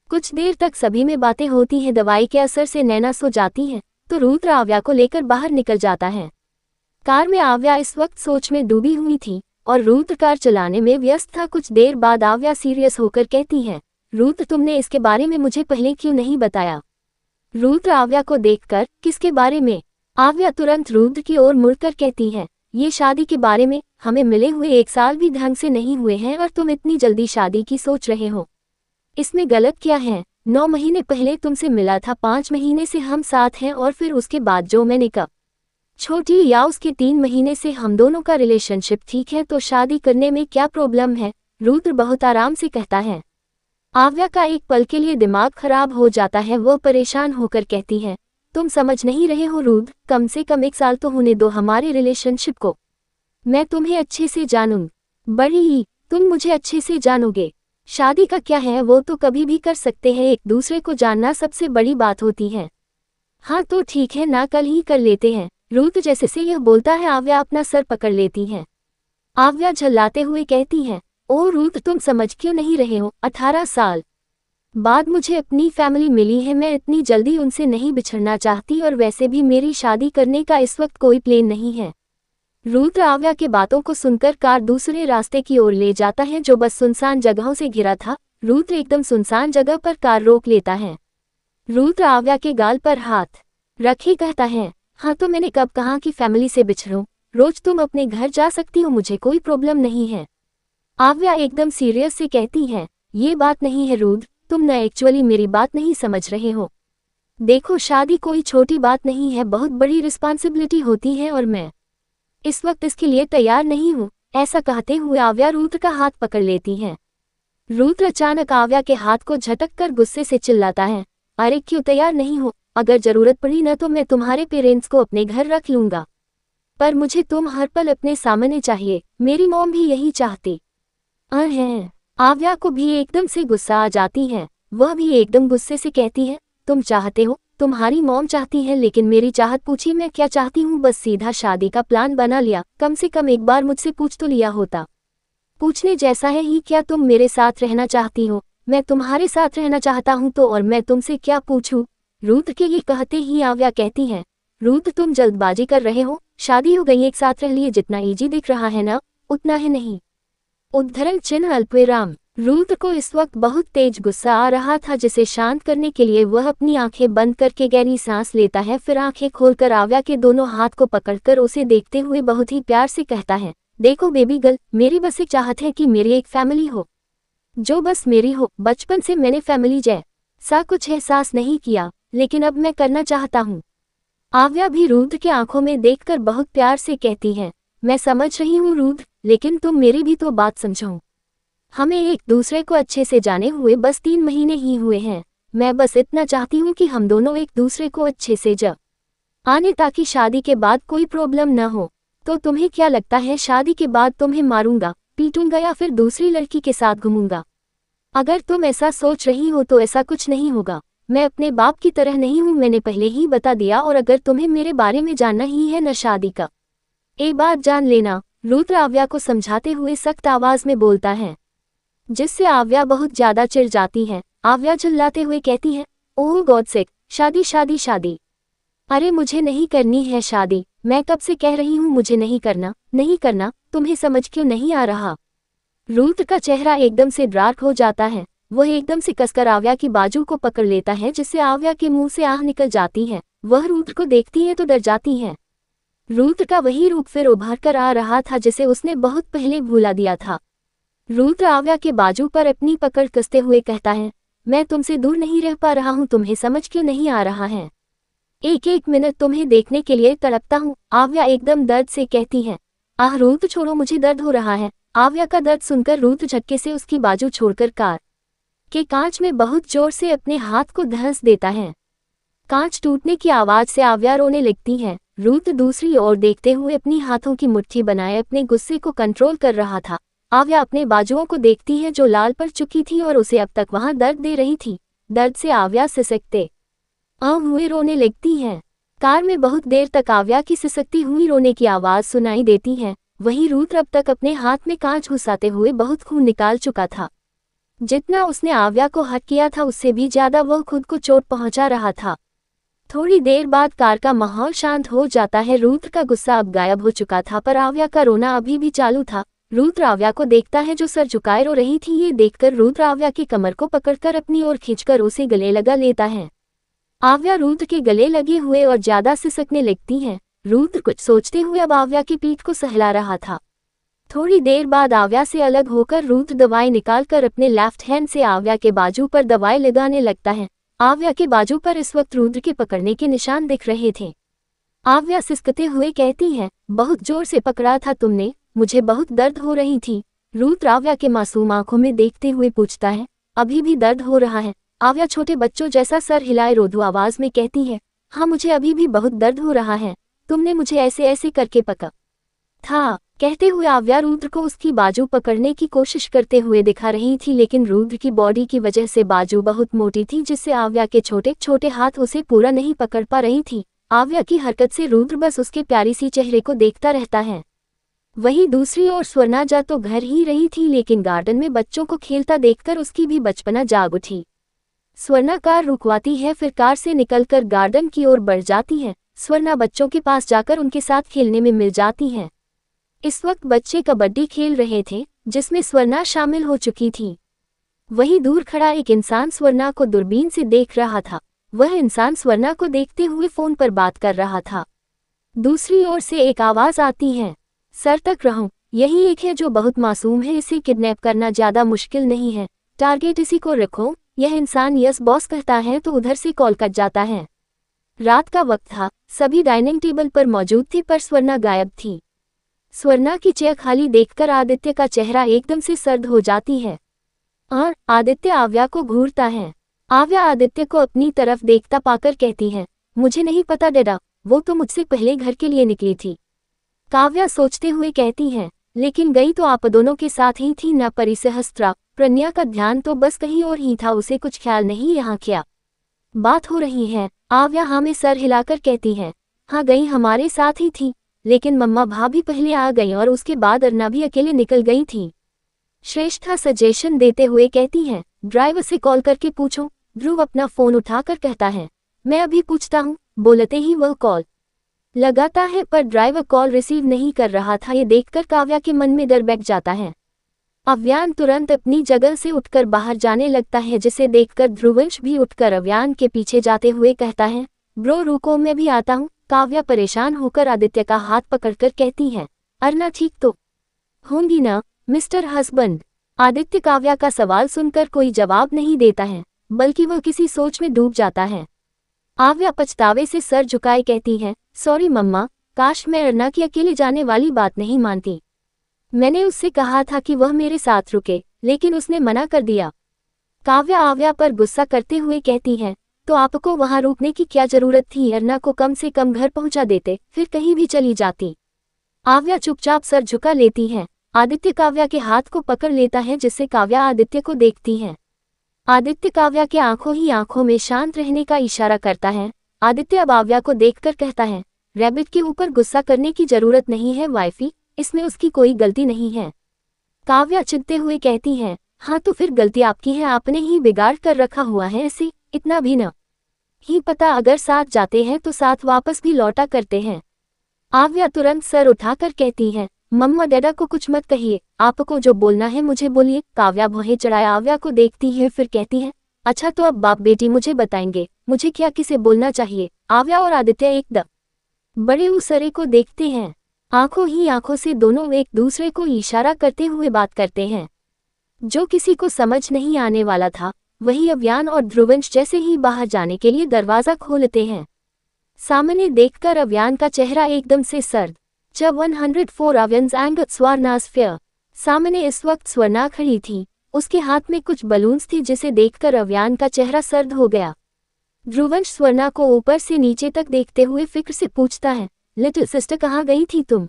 कुछ देर तक सभी में बातें होती हैं। दवाई के असर से नैना सो जाती है तो रुद्र आव्या को लेकर बाहर निकल जाता है। कार में आव्या इस वक्त सोच में डूबी हुई थी और रुद्र कार चलाने में व्यस्त था। कुछ देर बाद आव्या सीरियस होकर कहती है, रुद्र तुमने इसके बारे में मुझे पहले क्यों नहीं बताया। रुद्र आव्या को देखकर, किसके बारे में। आव्या तुरंत रुद्र की ओर मुड़कर कहती है, ये शादी के बारे में। हमें मिले हुए 1 साल भी ढंग से नहीं हुए हैं और तुम इतनी जल्दी शादी की सोच रहे हो। इसमें गलत क्या है? 9 महीने पहले तुमसे मिला था, 5 महीने से हम साथ हैं और फिर उसके बाद जो मैंने कहा छोटी या उसके 3 महीने से हम दोनों का रिलेशनशिप ठीक है, तो शादी करने में क्या प्रॉब्लम है? रुद्र बहुत आराम से कहता है। आव्या का एक पल के लिए दिमाग खराब हो जाता है। वो परेशान होकर कहती है, तुम समझ नहीं रहे हो रुद्र, कम से कम 1 साल तो होने दो हमारे रिलेशनशिप को। मैं तुम्हें अच्छे से जानूं। बड़ी ही, तुम मुझे अच्छे से जानोगे। शादी का क्या है, वो तो कभी भी कर सकते हैं, एक दूसरे को जानना सबसे बड़ी बात होती है। हाँ तो ठीक है ना, कल ही कर लेते हैं। रुद्र जैसे से यह बोलता है आव्या अपना सर पकड़ लेती है। आव्या झल्लाते हुए कहती है, ओ रुद्र तुम समझ क्यों नहीं रहे हो? 18 साल बाद मुझे अपनी फैमिली मिली है, मैं इतनी जल्दी उनसे नहीं बिछड़ना चाहती और वैसे भी मेरी शादी करने का इस वक्त कोई प्लान नहीं है। रुद्र आव्या के बातों को सुनकर कार दूसरे रास्ते की ओर ले जाता है जो बस सुनसान जगहों से घिरा था। रुद्र एकदम सुनसान जगह पर कार रोक लेता है। रुद्र आव्या के गाल पर हाथ रखे कहता है, हाँ तो मैंने कब कहा कि फैमिली से बिछड़ो? रोज तुम अपने घर जा सकती हो, मुझे कोई प्रॉब्लम नहीं है। आव्या एकदम सीरियस से कहती है, ये बात नहीं है रुद्र, तुम न एक्चुअली मेरी बात नहीं समझ रहे हो। देखो शादी कोई छोटी बात नहीं है, बहुत बड़ी रिस्पॉन्सिबिलिटी होती है और मैं इस वक्त इसके लिए तैयार नहीं हूँ। ऐसा कहते हुए आव्या रुद्र का हाथ पकड़ लेती है। रुद्र अचानक आव्या के हाथ को झटक कर गुस्से से चिल्लाता है, अरे क्यों तैयार नहीं हो? अगर जरूरत पड़ी न तो मैं तुम्हारे पेरेंट्स को अपने घर रख लूंगा, पर मुझे तुम हर पल अपने सामने चाहिए। मेरी मॉम भी यही चाहती है। आव्या को भी एकदम से गुस्सा आ जाती है। वह भी एकदम गुस्से से कहती है, तुम चाहते हो, तुम्हारी मॉम चाहती है, लेकिन मेरी चाहत पूछी मैं क्या चाहती हूँ? बस सीधा शादी का प्लान बना लिया। कम से कम एक बार मुझसे पूछ तो लिया होता। पूछने जैसा है ही क्या? तुम मेरे साथ रहना चाहती हो, मैं तुम्हारे साथ रहना चाहता हूँ तो और मैं तुमसे क्या पूछूं? रुद्र के ये कहते ही आव्या कहती है, रुद्र तुम जल्दबाजी कर रहे हो, शादी हो गई, एक साथ रह लिए, जितना इजी दिख रहा है ना उतना है नहीं। उद्धरण चिन्ह अल्पविराम। रुद्र को इस वक्त बहुत तेज गुस्सा आ रहा था, जिसे शांत करने के लिए वह अपनी आंखें बंद करके गहरी सांस लेता है। फिर आंखें खोलकर आव्या के दोनों हाथ को पकड़कर उसे देखते हुए बहुत ही प्यार से कहता है, देखो बेबी गर्ल, मेरी बस एक चाहत है कि मेरी एक फैमिली हो, जो बस मेरी हो। बचपन से मैंने फैमिली जैसा कुछ एहसास नहीं किया, लेकिन अब मैं करना चाहता हूँ। आव्या भी रुद्र के आंखों में देखकर बहुत प्यार से कहती है, मैं समझ रही हूँ रुद्र, लेकिन तुम मेरी भी तो बात समझो। हमें एक दूसरे को अच्छे से जाने हुए बस 3 महीने ही हुए हैं। मैं बस इतना चाहती हूँ कि हम दोनों एक दूसरे को अच्छे से आने, ताकि शादी के बाद कोई प्रॉब्लम न हो। तो तुम्हें क्या लगता है शादी के बाद तुम्हें मारूंगा, पीटूंगा या फिर दूसरी लड़की के साथ घूमूंगा? अगर तुम ऐसा सोच रही हो तो ऐसा कुछ नहीं होगा। मैं अपने बाप की तरह नहीं हूँ, मैंने पहले ही बता दिया। और अगर तुम्हें मेरे बारे में जानना ही है न शादी का, एक बात जान लेना। रुद्र आव्या को समझाते हुए सख्त आवाज में बोलता है, जिससे आव्या बहुत ज्यादा चिढ़ जाती है। आव्या चिल्लाते हुए कहती है, ओह गॉड सेक, शादी शादी शादी, अरे मुझे नहीं करनी है शादी। मैं कब से कह रही हूँ मुझे नहीं करना, नहीं करना, तुम्हें समझ क्यों नहीं आ रहा? रुद्र का चेहरा एकदम से डार्क हो जाता है। वह एकदम से कसकर आव्या की बाजू को पकड़ लेता है, जिससे आव्या के मुंह से आह निकल जाती है। वह रुद्र को देखती है तो डर जाती है। रुद्र का वही रूप फिर उभर कर आ रहा था जिसे उसने बहुत पहले भुला दिया था। रुद्र आव्या के बाजू पर अपनी पकड़ कसते हुए कहता है, मैं तुमसे दूर नहीं रह पा रहा हूँ, तुम्हें समझ क्यों नहीं आ रहा है? एक एक मिनट तुम्हें देखने के लिए तड़पता हूँ। आव्या एकदम दर्द से कहती है, आह रुद्र छोड़ो, मुझे दर्द हो रहा है। आव्या का दर्द सुनकर रुद्र झटके से उसकी बाजू छोड़कर कार के कांच में बहुत जोर से अपने हाथ को धंस देता है। कांच टूटने की आवाज से आव्या रोने लगती है। रुद्र दूसरी ओर देखते हुए अपनी हाथों की मुट्ठी बनाए अपने गुस्से को कंट्रोल कर रहा था। आव्या अपने बाजुओं को देखती है जो लाल पड़ चुकी थी और उसे अब तक वहां दर्द दे रही थी। दर्द से आव्या सिसकते हुए रोने लगती है। कार में बहुत देर तक आव्या की सिसकती हुई रोने की आवाज सुनाई देती है। वहीं रुद्र अब तक अपने हाथ में कांच घुसाते हुए बहुत खून निकाल चुका था। जितना उसने आव्या को हट किया था उससे भी ज्यादा वह खुद को चोट पहुंचा रहा था। थोड़ी देर बाद कार का माहौल शांत हो जाता है। रुद्र का गुस्सा अब गायब हो चुका था, पर आव्या का रोना अभी भी चालू था। रुद्र आव्या को देखता है जो सर झुकाए रो रही थी। ये देखकर रुद्र आव्या की कमर को पकड़कर अपनी ओर खींचकर उसे गले लगा लेता है। आव्या रुद्र के गले लगे हुए और ज्यादा सिसकने लगती है। रुद्र कुछ सोचते हुए अब आव्या की पीठ को सहला रहा था। थोड़ी देर बाद आव्या से अलग होकर रुद्र दवाई निकालकर अपने लेफ्ट हैंड से आव्या के बाजू पर दवाई लगाने लगता है। आव्या के बाजू पर इस वक्त रुद्र के पकड़ने के निशान दिख रहे थे। आव्या सिसकते हुए कहती है, बहुत जोर से पकड़ा था तुमने, मुझे बहुत दर्द हो रही थी। रुद्र आव्या के मासूम आंखों में देखते हुए पूछता है, अभी भी दर्द हो रहा है? आव्या छोटे बच्चों जैसा सर हिलाए रोधू आवाज में कहती है, हाँ मुझे अभी भी बहुत दर्द हो रहा है, तुमने मुझे ऐसे ऐसे करके पका था। कहते हुए आव्या रुद्र को उसकी बाजू पकड़ने की कोशिश करते हुए दिखा रही थी, लेकिन रुद्र की बॉडी की वजह से बाजू बहुत मोटी थी, जिससे आव्या के छोटे छोटे हाथ उसे पूरा नहीं पकड़ पा रही थी। आव्या की हरकत से रुद्र बस उसके प्यारी सी चेहरे को देखता रहता है। वहीं दूसरी ओर स्वर्णा जा तो घर ही रही थी, लेकिन गार्डन में बच्चों को खेलता देखकर उसकी भी बचपना जाग उठी। स्वर्णा कार रुकवाती है, फिर कार से निकलकर गार्डन की ओर बढ़ जाती है। स्वर्णा बच्चों के पास जाकर उनके साथ खेलने में मिल जाती है। इस वक्त बच्चे कबड्डी खेल रहे थे, जिसमें स्वर्णा शामिल हो चुकी थी। वहीं दूर खड़ा एक इंसान स्वर्णा को दूरबीन से देख रहा था। वह इंसान स्वर्णा को देखते हुए फोन पर बात कर रहा था। दूसरी ओर से एक आवाज आती है, सर तक रहो, यही एक है जो बहुत मासूम है, इसे किडनैप करना ज्यादा मुश्किल नहीं है, टारगेट इसी को रखो। यह इंसान यस बॉस कहता है तो उधर से कॉल कट जाता है। रात का वक्त था, सभी डाइनिंग टेबल पर मौजूद थे, पर स्वर्णा गायब थी। स्वर्णा की चेयर खाली देखकर आदित्य का चेहरा एकदम से सर्द हो जाती है और आदित्य आव्या को घूरता है। आव्या आदित्य को अपनी तरफ देखता पाकर कहती है, मुझे नहीं पता डैडा, वो तो मुझसे पहले घर के लिए निकली थी। काव्या सोचते हुए कहती है, लेकिन गई तो आप दोनों के साथ ही थी न? परिसहस्त्रा प्रज्ञा का ध्यान तो बस कहीं और ही था, उसे कुछ ख्याल नहीं यहाँ क्या बात हो रही है। आव्या हाँ में सर हिलाकर कहती है, हाँ गई, हमारे साथ ही थी, लेकिन मम्मा भाभी पहले आ गई और उसके बाद अर्ना भी अकेले निकल गई थी। श्रेष्ठा सजेशन देते हुए कहती है, ड्राइवर से कॉल करके पूछो। ध्रुव अपना फोन उठाकर कहता है, मैं अभी पूछता हूँ। बोलते ही वह कॉल लगाता है, पर ड्राइवर कॉल रिसीव नहीं कर रहा था। ये देखकर काव्या के मन में डर बैठ जाता है। अव्यान तुरंत अपनी जगह से उठकर बाहर जाने लगता है, जिसे देखकर ध्रुवंश भी उठकर अव्यान के पीछे जाते हुए कहता है, ब्रो रुको, मैं भी आता हूँ। काव्या परेशान होकर आदित्य का हाथ पकड़कर कहती है, अर्ना ठीक तो होंगी ना मिस्टर हस्बैंड? आदित्य काव्या का सवाल सुनकर कोई जवाब नहीं देता है, बल्कि वह किसी सोच में डूब जाता है। आव्या पछतावे से सर झुकाए कहती है, सॉरी मम्मा, काश मैं अर्ना की अकेले जाने वाली बात नहीं मानती। मैंने उससे कहा था कि वह मेरे साथ रुके, लेकिन उसने मना कर दिया। काव्या आव्या पर गुस्सा करते हुए कहती है, तो आपको वहां रुकने की क्या जरूरत थी? अर्ना को कम से कम घर पहुंचा देते, फिर कहीं भी चली जाती। आव्या चुपचाप सर झुका लेती है। आदित्य काव्या के हाथ को पकड़ लेता है, जिससे काव्या आदित्य को देखती है। आदित्य काव्या के आंखों ही आंखों में शांत रहने का इशारा करता है। आदित्य अब आव्या को देखकर कहता है, रैबिट के ऊपर गुस्सा करने की जरूरत नहीं है वाइफी, इसमें उसकी कोई गलती नहीं है। काव्या चिढ़ते हुए कहती है, हाँ तो फिर गलती आपकी है, आपने ही बिगाड़ कर रखा हुआ है इसे, इतना भी न ही पता? अगर साथ जाते हैं तो साथ वापस भी लौटा करते हैं। आव्या तुरंत सर उठाकर कहती है, मम्मा डैडा को कुछ मत कहिए, आपको जो बोलना है मुझे बोलिए। काव्या भौहें चढ़ाए आव्या को देखती है, फिर कहती है, अच्छा तो अब बाप बेटी मुझे बताएंगे, मुझे क्या किसे बोलना चाहिए? आव्या और आदित्य एकदम बड़े उसरे को देखते हैं। आंखों ही आंखों से दोनों एक दूसरे को इशारा करते हुए बात करते हैं। जो किसी को समझ नहीं आने वाला था, वही अव्यान और ध्रुवंश जैसे ही बाहर जाने के लिए दरवाजा खोलते हैं। सामने देखकर अव्यान का चेहरा एकदम से सर्द। जब 104 अव्यंस एंड स्वर्णास फेयर। सामने इस वक्त स्वर्णा खड़ी थी, उसके हाथ में कुछ बलून्स थी, जिसे देखकर अव्यान का चेहरा सर्द हो गया। ध्रुवंश स्वर्णा को ऊपर से नीचे तक देखते हुए फिक्र से पूछता है, लिटिल सिस्टर कहाँ गई थी तुम?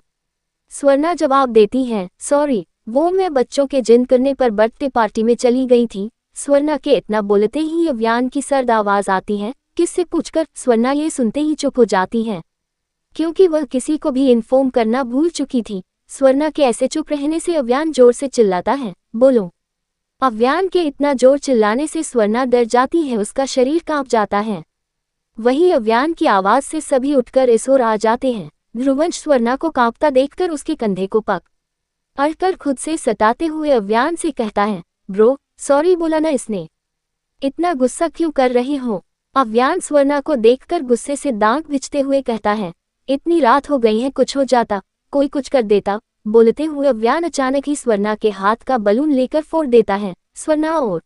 स्वर्णा जवाब देती है, सॉरी, वो मैं बच्चों के जिद करने पर बर्थडे पार्टी में चली गई थी। स्वर्णा के इतना बोलते ही अव्यान की सर्द आवाज आती है, किससे पूछकर? स्वर्णा ये सुनते ही चुप हो जाती है, क्योंकि वह किसी को भी इन्फॉर्म करना भूल चुकी थी। स्वर्णा के ऐसे चुप रहने से अव्यान जोर से चिल्लाता है, बोलो। अव्यान के इतना जोर चिल्लाने से स्वर्णा डर जाती है, उसका शरीर कांप जाता है। वही अव्यान की आवाज से सभी उठकर इस ओर आ जाते हैं। ध्रुवंश स्वर्णा को कांपता देखकर उसके कंधे को अड़कर खुद से सताते हुए अव्यान से कहता है, ब्रो सॉरी बोला ना इसने, इतना गुस्सा क्यों कर रही हो? अव्यान स्वर्णा को देखकर गुस्से से दांत भिजते हुए कहता है, इतनी रात हो गई है, कुछ हो जाता, कोई कुछ कर देता, बोलते हुए अव्यान अचानक ही स्वर्णा के हाथ का बलून लेकर फोड़ देता है। स्वर्णा और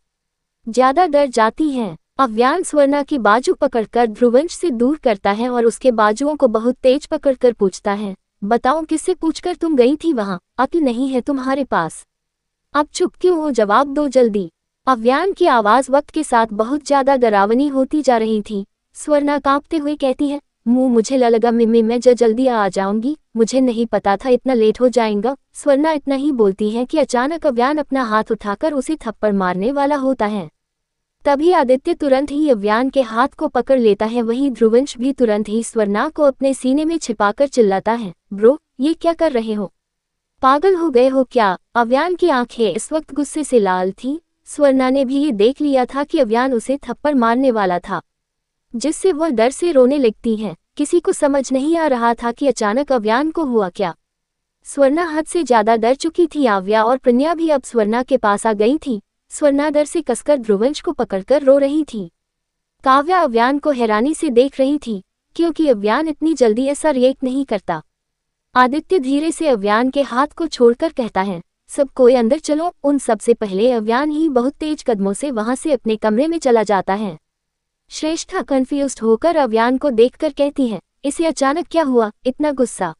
ज्यादा डर जाती है। अव्यान स्वर्णा की बाजू पकड़कर ध्रुवंश से दूर करता है और उसके बाजुओं को बहुत तेज पकड़कर पूछता है, बताओ किससे पूछकर तुम गई थी वहां? अक्ल नहीं है तुम्हारे पास? अब चुप क्यों हो, जवाब दो जल्दी। अव्यान की आवाज वक्त के साथ बहुत ज्यादा डरावनी होती जा रही थी। स्वर्णा कांपते हुए कहती है, मुझे लगा मम्मी मैं जल्दी आ जाऊंगी, मुझे नहीं पता था इतना लेट हो जाएगा। स्वर्णा इतना ही बोलती है कि अचानक अव्यान अपना हाथ उठाकर उसे थप्पड़ मारने वाला होता है। तभी आदित्य तुरंत ही अव्यान के हाथ को पकड़ लेता है। वहीं ध्रुवंश भी तुरंत ही स्वर्णा को अपने सीने में छिपाकर चिल्लाता है, ब्रो ये क्या कर रहे हो, पागल हो गए हो क्या? अव्यान की आंखें इस वक्त गुस्से से लाल थीं। स्वर्णा ने भी ये देख लिया था कि अव्यान उसे थप्पड़ मारने वाला था, जिससे वह डर से रोने लगती है। किसी को समझ नहीं आ रहा था कि अचानक अव्यान को हुआ क्या। स्वर्णा हद से ज्यादा डर चुकी थी। आव्या और प्रज्ञा भी अब स्वर्णा के पास आ गई थी। स्वर्णा डर से कसकर ध्रुवंश को पकड़कर रो रही थी। काव्या अव्यान को हैरानी से देख रही थी, क्योंकि अव्यान इतनी जल्दी ऐसा रिएक्ट नहीं करता। आदित्य धीरे से अव्यान के हाथ को छोड़कर कहता है, सब कोई अंदर चलो। उन सबसे पहले अव्यान ही बहुत तेज कदमों से वहां से अपने कमरे में चला जाता है। श्रेष्ठा कंफ्यूज्ड होकर अव्यान को देखकर कहती है, इसे अचानक क्या हुआ, इतना गुस्सा?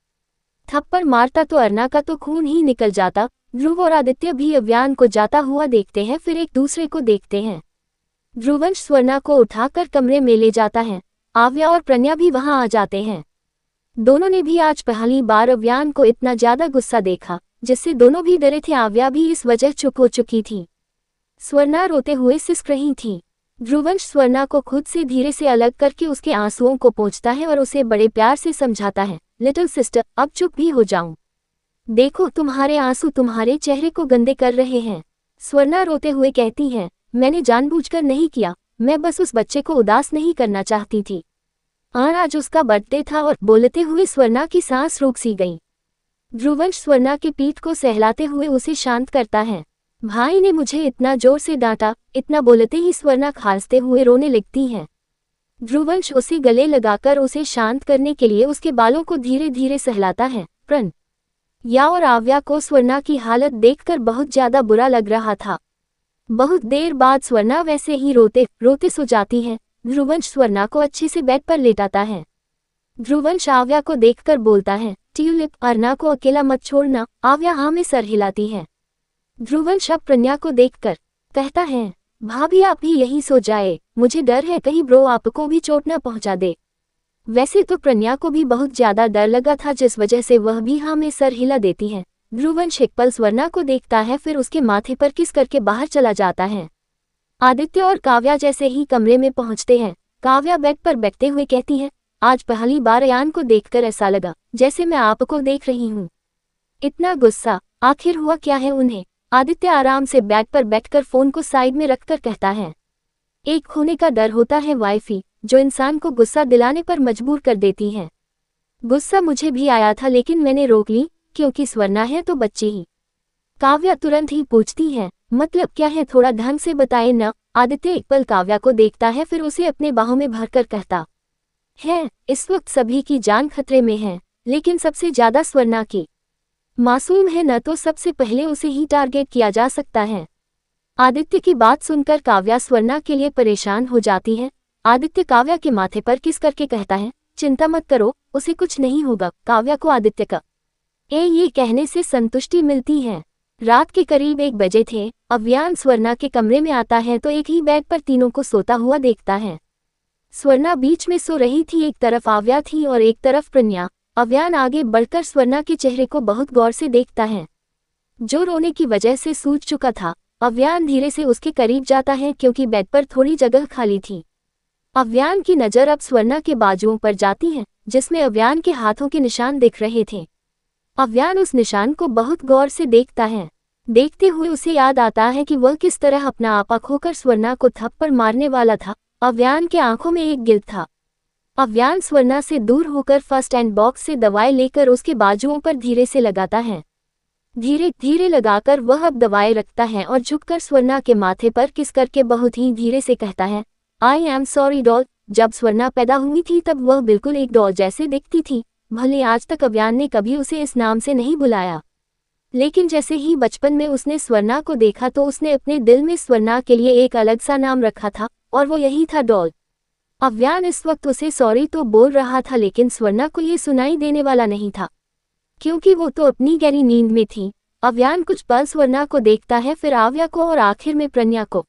थप्पड़ मारता तो अर्ना का तो खून ही निकल जाता। ध्रुव और आदित्य भी अव्यान को जाता हुआ देखते हैं, फिर एक दूसरे को देखते हैं। ध्रुवंश स्वर्णा को उठाकर कमरे में ले जाता है। आव्या और प्रज्ञा भी वहां आ जाते हैं। दोनों ने भी आज पहली बार अव्यान को इतना ज्यादा गुस्सा देखा, जिससे दोनों भी डरे थे। आव्या भी इस वजह चुप हो चुकी थी। स्वर्णा रोते हुए सिसक रही थी। ध्रुवंश स्वर्णा को खुद से धीरे से अलग करके उसके आंसुओं को पोंछता है और उसे बड़े प्यार से समझाता है, लिटिल सिस्टर अब चुप भी हो जाऊं, देखो तुम्हारे आंसू तुम्हारे चेहरे को गंदे कर रहे हैं। स्वर्णा रोते हुए कहती है, मैंने जानबूझकर नहीं किया, मैं बस उस बच्चे को उदास नहीं करना चाहती थी। आज उसका बर्थडे था। और बोलते हुए स्वर्णा की सांस रुक सी गई। ध्रुवंश स्वर्णा की पीठ को सहलाते हुए उसे शांत करता है। भाई ने मुझे इतना जोर से डांटा, इतना बोलते ही स्वर्णा खांसते हुए रोने लगती है। ध्रुवंश उसे गले लगाकर उसे शांत करने के लिए उसके बालों को धीरे धीरे सहलाता है। प्रज्ञा और आव्या को स्वर्णा की हालत देखकर बहुत ज्यादा बुरा लग रहा था। बहुत देर बाद स्वर्णा वैसे ही रोते रोते सो जाती है। ध्रुवंश स्वर्णा को अच्छे से बेड पर लेटाता है। ध्रुवंश आव्या को देखकर बोलता है, ट्यूलिप अर्ना को अकेला मत छोड़ना। आव्या हाँ में सर हिलाती है। ध्रुवंश अब प्रज्ञा को देखकर कहता है, भाभी आप भी यहीं सो जाए, मुझे डर है कहीं ब्रो आपको भी चोट न पहुंचा दे। वैसे तो प्रज्ञा को भी बहुत ज्यादा डर लगा था, जिस वजह से वह भी हाँ में सर हिला देती है। ध्रुवंश एक पल स्वर्णा को देखता है, फिर उसके माथे पर किस करके बाहर चला जाता है। आदित्य और काव्या जैसे ही कमरे में पहुंचते हैं, काव्या बेड पर बैठते हुए कहती है, आज पहली बार अयान को देखकर ऐसा लगा जैसे मैं आपको देख रही हूँ। इतना गुस्सा आखिर हुआ क्या है उन्हें? आदित्य आराम से बेड पर बैठकर फोन को साइड में रखकर कहता है, एक खोने का डर होता है वाइफी, जो इंसान को गुस्सा दिलाने पर मजबूर कर देती है। गुस्सा मुझे भी आया था लेकिन मैंने रोक ली, क्योंकि स्वर्णा है तो बच्ची ही। काव्या तुरंत ही पूछती है, मतलब क्या है, थोड़ा ढंग से बताए न। आदित्य एक पल काव्या को देखता है, फिर उसे अपने बाहों में भरकर कहता है, इस वक्त सभी की जान खतरे में है, लेकिन सबसे ज्यादा स्वर्णा की। मासूम है न, तो सबसे पहले उसे ही टारगेट किया जा सकता है। आदित्य की बात सुनकर काव्या स्वर्णा के लिए परेशान हो जाती है। आदित्य काव्या के माथे पर किस करके कहता है, चिंता मत करो, उसे कुछ नहीं होगा। काव्या को आदित्य का ये कहने से संतुष्टि मिलती है। रात के करीब 1 बजे थे। अव्यान स्वर्णा के कमरे में आता है तो एक ही बेड पर तीनों को सोता हुआ देखता है। स्वर्णा बीच में सो रही थी, एक तरफ आव्या थी और एक तरफ प्रज्ञा। अव्यान आगे बढ़कर स्वर्णा के चेहरे को बहुत गौर से देखता है, जो रोने की वजह से सूज चुका था। अव्यान धीरे से उसके करीब जाता है, क्योंकि बेड पर थोड़ी जगह खाली थी। अव्यान की नज़र अब स्वर्णा के बाजुओं पर जाती है, जिसमें अव्यान के हाथों के निशान दिख रहे थे। अव्यान उस निशान को बहुत गौर से देखता है। देखते हुए उसे याद आता है कि वह किस तरह अपना आपा खोकर स्वर्णा को थप्पड़ मारने वाला था। अव्यान के आंखों में एक गिल्ट था। अव्यान स्वर्णा से दूर होकर फर्स्ट एड बॉक्स से दवाई लेकर उसके बाजुओं पर धीरे से लगाता है। धीरे धीरे लगाकर वह अब दवाई रखता है और झुककर स्वर्णा के माथे पर किस करके बहुत ही धीरे से कहता है, आई एम सॉरी डॉल। जब स्वर्णा पैदा हुई थी तब वह बिल्कुल एक डॉल जैसे दिखती थी। भले आज तक अव्यान ने कभी उसे इस नाम से नहीं बुलाया, लेकिन जैसे ही बचपन में उसने स्वर्णा को देखा तो उसने अपने दिल में स्वर्णा के लिए एक अलग सा नाम रखा था, और वो यही था डॉल। अव्यान इस वक्त उसे सॉरी तो बोल रहा था, लेकिन स्वर्णा को ये सुनाई देने वाला नहीं था, क्योंकि वो तो अपनी गहरी नींद में थी। अव्यान कुछ पल स्वर्णा को देखता है, फिर आव्या को और आखिर में प्रज्ञा को।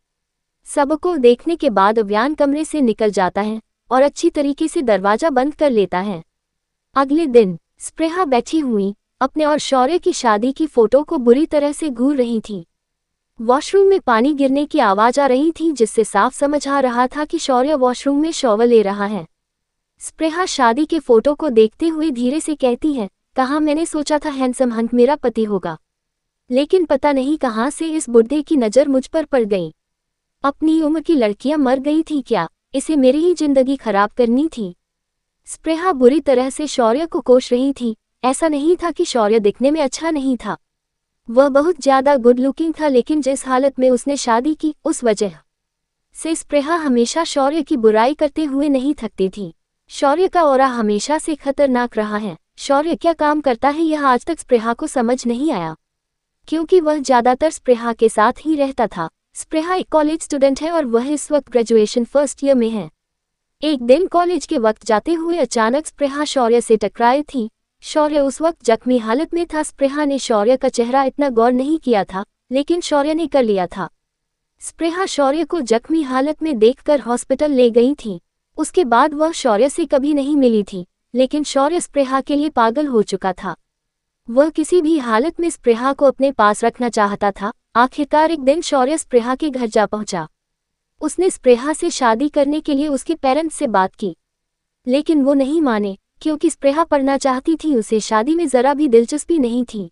सबको देखने के बाद अव्यान कमरे से निकल जाता है और अच्छी तरीके से दरवाजा बंद कर लेता है। अगले दिन स्पृहा बैठी हुई अपने और शौर्य की शादी की फोटो को बुरी तरह से घूर रही थी। वॉशरूम में पानी गिरने की आवाज आ रही थी, जिससे साफ समझ आ रहा था कि शौर्य वॉशरूम में शॉवर ले रहा है। स्पृहा शादी के फोटो को देखते हुए धीरे से कहती है, कहाँ मैंने सोचा था हैंडसम हंक मेरा पति होगा, लेकिन पता नहीं कहाँ से इस बुढ़े की नज़र मुझ पर पड़ गई। अपनी उम्र की लड़कियां मर गई थी क्या? इसे मेरी ही जिंदगी खराब करनी थी। स्पृहा बुरी तरह से शौर्य को कोस रही थी। ऐसा नहीं था कि शौर्य दिखने में अच्छा नहीं था, वह बहुत ज्यादा गुड लुकिंग था, लेकिन जिस हालत में उसने शादी की उस वजह से स्पृहा हमेशा शौर्य की बुराई करते हुए नहीं थकती थी। शौर्य का ऑरा हमेशा से खतरनाक रहा है। शौर्य क्या काम करता है यह आज तक स्पृहा को समझ नहीं आया, क्योंकि वह ज्यादातर स्पृहा के साथ ही रहता था। स्पृहा एक कॉलेज स्टूडेंट है और वह इस वक्त ग्रेजुएशन फर्स्ट ईयर में है। एक दिन कॉलेज के वक्त जाते हुए अचानक स्पृहा शौर्य से टकराई थी। शौर्य उस वक्त जख्मी हालत में था। स्पृहा ने शौर्य का चेहरा इतना गौर नहीं किया था, लेकिन शौर्य ने कर लिया था। स्पृहा शौर्य को जख्मी हालत में देखकर हॉस्पिटल ले गई थी। उसके बाद वह शौर्य से कभी नहीं मिली थी, लेकिन शौर्य स्पृहा के लिए पागल हो चुका था। वह किसी भी हालत में स्पृहा को अपने पास रखना चाहता था। आखिरकार एक दिन शौर्य स्पृहा के घर जा पहुंचा। उसने स्पृहा से शादी करने के लिए उसके पेरेंट्स से बात की, लेकिन वो नहीं माने, क्योंकि स्पृहा पढ़ना चाहती थी, उसे शादी में जरा भी दिलचस्पी नहीं थी।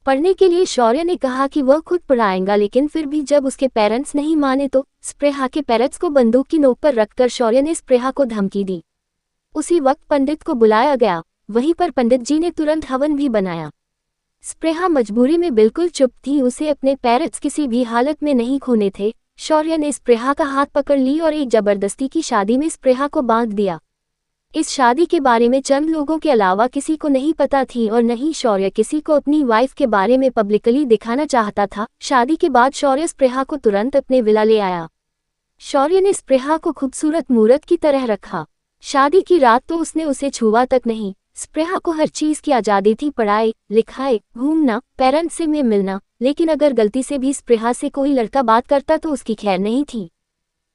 पढ़ने के लिए शौर्य ने कहा कि वह खुद पढ़ाएगा, लेकिन फिर भी जब उसके पेरेंट्स नहीं माने तो स्पृहा के पेरेंट्स को बंदूक की नोक पर रखकर शौर्य ने स्पृहा को धमकी दी। उसी वक्त पंडित को बुलाया गया। वहीं पर पंडित जी ने तुरंत हवन भी बनाया। स्पृहा मजबूरी में बिल्कुल चुप थी, उसे अपने पेरेंट्स किसी भी हालत में नहीं खोने थे। शौर्य ने स्पृहा का हाथ पकड़ ली और एक जबरदस्ती की शादी में स्पृहा को बांध दिया। इस शादी के बारे में चंद लोगों के अलावा किसी को नहीं पता थी, और नहीं शौर्य किसी को अपनी वाइफ के बारे में पब्लिकली दिखाना चाहता था। शादी के बाद शौर्य स्पृहा को तुरंत अपने विला ले आया। शौर्य ने स्पृहा को खूबसूरत मूरत की तरह रखा। शादी की रात तो उसने उसे छुआ तक नहीं। स्पृहा को हर चीज की आजादी थी, पढ़ाई लिखाई, घूमना, पेरेंट्स से मिलना, लेकिन अगर गलती से भी स्पृहा से कोई लड़का बात करता तो उसकी खैर नहीं थी।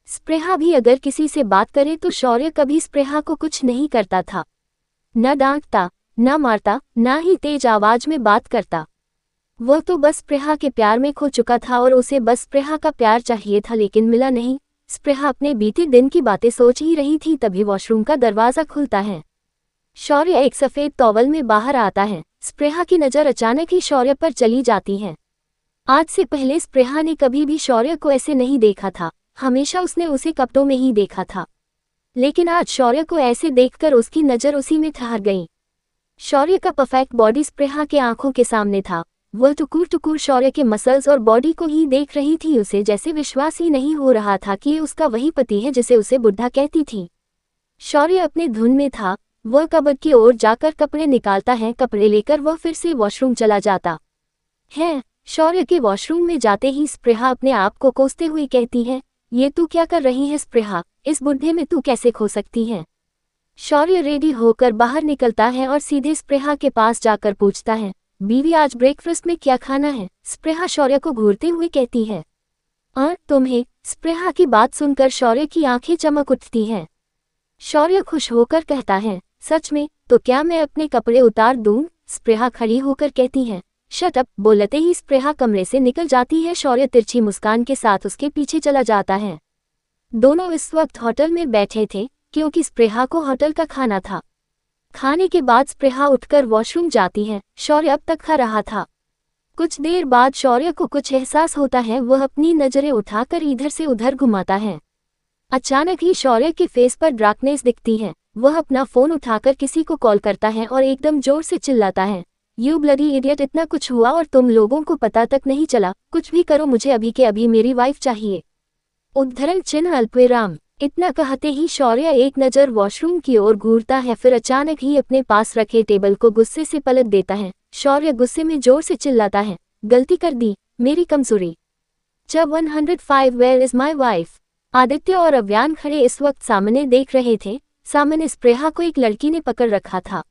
स्पृहा भी अगर किसी से बात करे तो शौर्य कभी स्पृहा को कुछ नहीं करता था, न डांटता, न मारता, न ही तेज आवाज में बात करता। वह तो बस स्पृहा के प्यार में खो चुका था और उसे बस स्पृहा का प्यार चाहिए था, लेकिन मिला नहीं। स्पृहा अपने बीते दिन की बातें सोच ही रही थी, तभी वॉशरूम का दरवाजा खुलता है। शौर्य एक सफेद टॉवल में बाहर आता है। स्पृहा की नज़र अचानक ही शौर्य पर चली जाती है। आज से पहले स्पृहा ने कभी भी शौर्य को ऐसे नहीं देखा था, हमेशा उसने उसे कपड़ों में ही देखा था, लेकिन आज शौर्य को ऐसे देखकर उसकी नज़र उसी में ठहर गई। शौर्य का परफेक्ट बॉडी स्पृहा के आंखों के सामने था। वह टुकुर टुकुर शौर्य के मसल्स और बॉडी को ही देख रही थी। उसे जैसे विश्वास ही नहीं हो रहा था कि ये उसका वही पति है जिसे उसे बुढ़ा कहती थी। शौर्य अपने धुन में था। वह कबर्ड की ओर जाकर कपड़े निकालता है। कपड़े लेकर वह फिर से वॉशरूम चला जाता है। शौर्य के वॉशरूम में जाते ही स्पृहा अपने आप को कोसते हुए कहती है, ये तू क्या कर रही है स्पृहा? इस बुढ़े में तू कैसे खो सकती है? शौर्य रेडी होकर बाहर निकलता है और सीधे स्पृहा के पास जाकर पूछता है, बीवी आज ब्रेकफास्ट में क्या खाना है? स्पृहा शौर्य को घूरते हुए कहती है, तुम्हें? स्पृहा की बात सुनकर शौर्य की आंखें चमक उठती हैं। शौर्य खुश होकर कहता है, सच में? तो क्या मैं अपने कपड़े उतार दूं? स्पृहा खड़ी होकर कहती है, शट अप। बोलते ही स्पृहा कमरे से निकल जाती है। शौर्य तिरछी मुस्कान के साथ उसके पीछे चला जाता है। दोनों इस वक्त होटल में बैठे थे, क्योंकि स्पृहा को होटल का खाना था। खाने के बाद स्पृहा उठकर वॉशरूम जाती है। शौर्य अब तक खा रहा था। कुछ देर बाद शौर्य को कुछ एहसास होता है। वह अपनी नजरें उठाकर इधर से उधर घुमाता है। अचानक ही शौर्य के फेस पर डार्कनेस दिखती है। वह अपना फोन उठाकर किसी को कॉल करता है और एकदम जोर से चिल्लाता है, यू ब्लडी इडियट, इतना कुछ हुआ और तुम लोगों को पता तक नहीं चला। कुछ भी करो, मुझे अभी के अभी मेरी वाइफ चाहिए। उद्धरण चिन्ह अल्पविराम। इतना कहते ही शौर्य एक नज़र वॉशरूम की ओर घूरता है, फिर अचानक ही अपने पास रखे टेबल को गुस्से से पलट देता है। शौर्य गुस्से में जोर से चिल्लाता है, गलती कर दी, मेरी कमजोरी। जब 105 where is my wife. Aditya और अव्यान खड़े इस वक्त सामने देख रहे थे। सामने स्पृहा को एक लड़की ने पकड़ रखा था,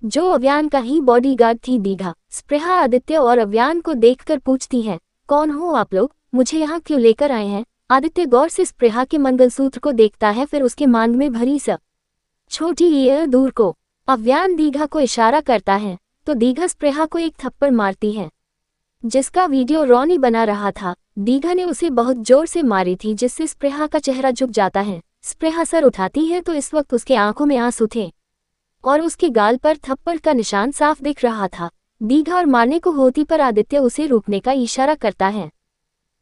जो अव्यान का ही बॉडीगार्ड थी, दीघा। स्पृहा आदित्य और अव्यान को देखकर पूछती है, कौन हो आप लोग, मुझे यहाँ क्यों लेकर आए हैं? आदित्य गौर से स्पृहा के मंगलसूत्र को देखता है, फिर उसके मांग में भरी सा छोटी ईयर दूर को। अव्यान दीघा को इशारा करता है तो दीघा स्पृहा को एक थप्पड़ मारती है, जिसका वीडियो रॉनी बना रहा था। दीघा ने उसे बहुत जोर से मारी थी, जिससे स्पृहा का चेहरा झुक जाता है। स्पृहा सर उठाती है तो इस वक्त उसके आंखों में आंसू थे और उसके गाल पर थप्पड़ का निशान साफ दिख रहा था। दीघा और मारने को होती पर आदित्य उसे रोकने का इशारा करता है।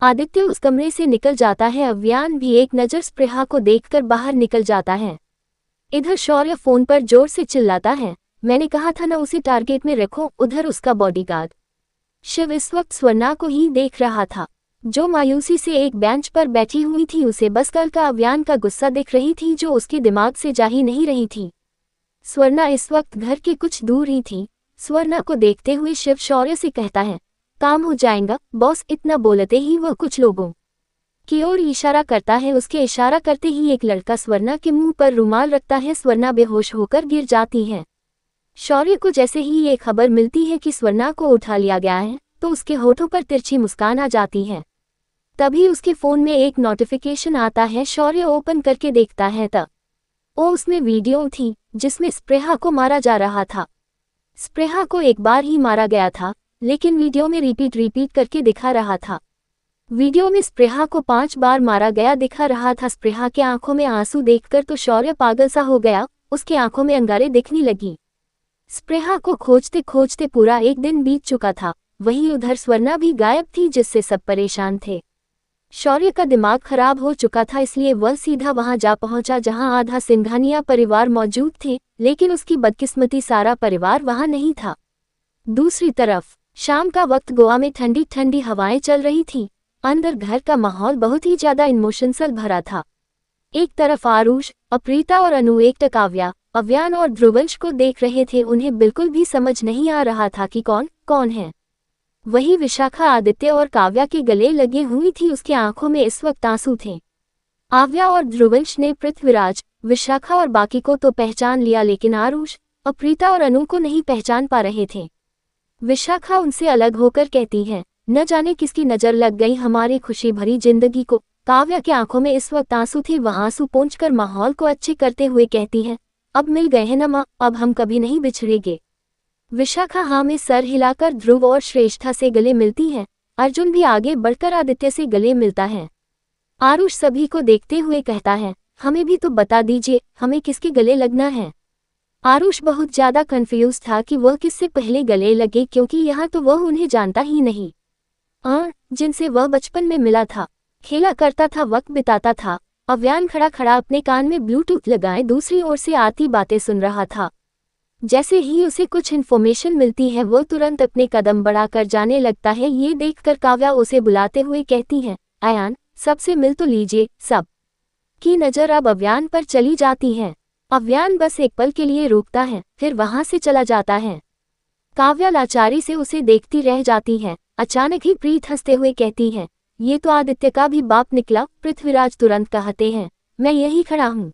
आदित्य उस कमरे से निकल जाता है। अव्यान भी एक नज़र स्पृहा को देखकर बाहर निकल जाता है। इधर शौर्य फोन पर जोर से चिल्लाता है, मैंने कहा था ना उसे टारगेट में रखो। उधर उसका बॉडीगार्ड शिव इस वक्त स्वर्णा को ही देख रहा था, जो मायूसी से एक बेंच पर बैठी हुई थी। उसे बस कल का अव्यान का गुस्सा दिख रही थी, जो उसके दिमाग से जा ही नहीं रही थी। स्वर्णा इस वक्त घर के कुछ दूर ही थी। स्वर्णा को देखते हुए शिव शौर्य से कहता है, काम हो जाएगा बॉस। इतना बोलते ही वह कुछ लोगों की ओर इशारा करता है। उसके इशारा करते ही एक लड़का स्वर्णा के मुंह पर रुमाल रखता है। स्वर्णा बेहोश होकर गिर जाती है। शौर्य को जैसे ही ये खबर मिलती है कि स्वर्णा को उठा लिया गया है, तो उसके होठों पर तिरछी मुस्कान आ जाती है। तभी उसके फोन में एक नोटिफिकेशन आता है। शौर्य ओपन करके देखता है तब उसमें वीडियो थी, जिसमें स्पृहा को मारा जा रहा था। स्पृहा को एक बार ही मारा गया था, लेकिन वीडियो में रिपीट करके दिखा रहा था। वीडियो में स्पृहा को 5 बार मारा गया दिखा रहा था। स्पृहा के आंखों में आंसू देखकर तो शौर्य पागल सा हो गया। उसके आंखों में अंगारे दिखने लगी। स्पृहा को खोजते खोजते पूरा एक दिन बीत चुका था। वहीं उधर स्वर्णा भी गायब थी, जिससे सब परेशान थे। शौर्य का दिमाग खराब हो चुका था, इसलिए वह सीधा वहां जा पहुंचा जहां आधा सिंघानिया परिवार मौजूद थे, लेकिन उसकी बदकिस्मती सारा परिवार वहां नहीं था। दूसरी तरफ शाम का वक्त गोवा में ठंडी ठंडी हवाएं चल रही थी। अंदर घर का माहौल बहुत ही ज्यादा इमोशनल भरा था। एक तरफ आरुष, अप्रीता और अनु, एक काव्या, अव्यान और ध्रुवंश को देख रहे थे। उन्हें बिल्कुल भी समझ नहीं आ रहा था कि कौन कौन है। वही विशाखा आदित्य और काव्या के गले लगे हुई थी। उसके आंखों में इस वक्त आंसू थे। आव्या और ध्रुवंश ने पृथ्वीराज, विशाखा और बाकी को तो पहचान लिया, लेकिन आरुष, अप्रीता और अनु को नहीं पहचान पा रहे थे। विशाखा उनसे अलग होकर कहती है, न जाने किसकी नज़र लग गई हमारी खुशी भरी जिंदगी को। काव्या के आंखों में इस वक्त आंसू थे। वह आंसू पोंछकर माहौल को अच्छे करते हुए कहती है, अब मिल गए हैं न माँ, अब हम कभी नहीं बिछड़ेंगे। विशाखा हाँ में सर हिलाकर ध्रुव और श्रेष्ठा से गले मिलती है। अर्जुन भी आगे बढ़कर आदित्य से गले मिलता है। आरुष सभी को देखते हुए कहता है, हमें भी तो बता दीजिए, हमें किसके गले लगना है। आरुष बहुत ज्यादा कंफ्यूज था कि वह किससे पहले गले लगे, क्योंकि यहाँ तो वह उन्हें जानता ही नहीं। जिनसे वह बचपन में मिला था, खेला करता था, वक्त बिताता था। अव्यान खड़ा खड़ा अपने कान में ब्लूटूथ लगाए दूसरी ओर से आती बातें सुन रहा था। जैसे ही उसे कुछ इन्फॉर्मेशन मिलती है, वो तुरंत अपने कदम बढ़ाकर जाने लगता है। ये देखकर काव्या उसे बुलाते हुए कहती है, अयान, सबसे मिल तो लीजिए। सब की नज़र अब अव्यान पर चली जाती है। अव्यान बस एक पल के लिए रुकता है, फिर वहां से चला जाता है। काव्या लाचारी से उसे देखती रह जाती है। अचानक ही प्रीत हंसते हुए कहती है, ये तो आदित्य का भी बाप निकला। पृथ्वीराज तुरंत कहते हैं, मैं यही खड़ा हूँ।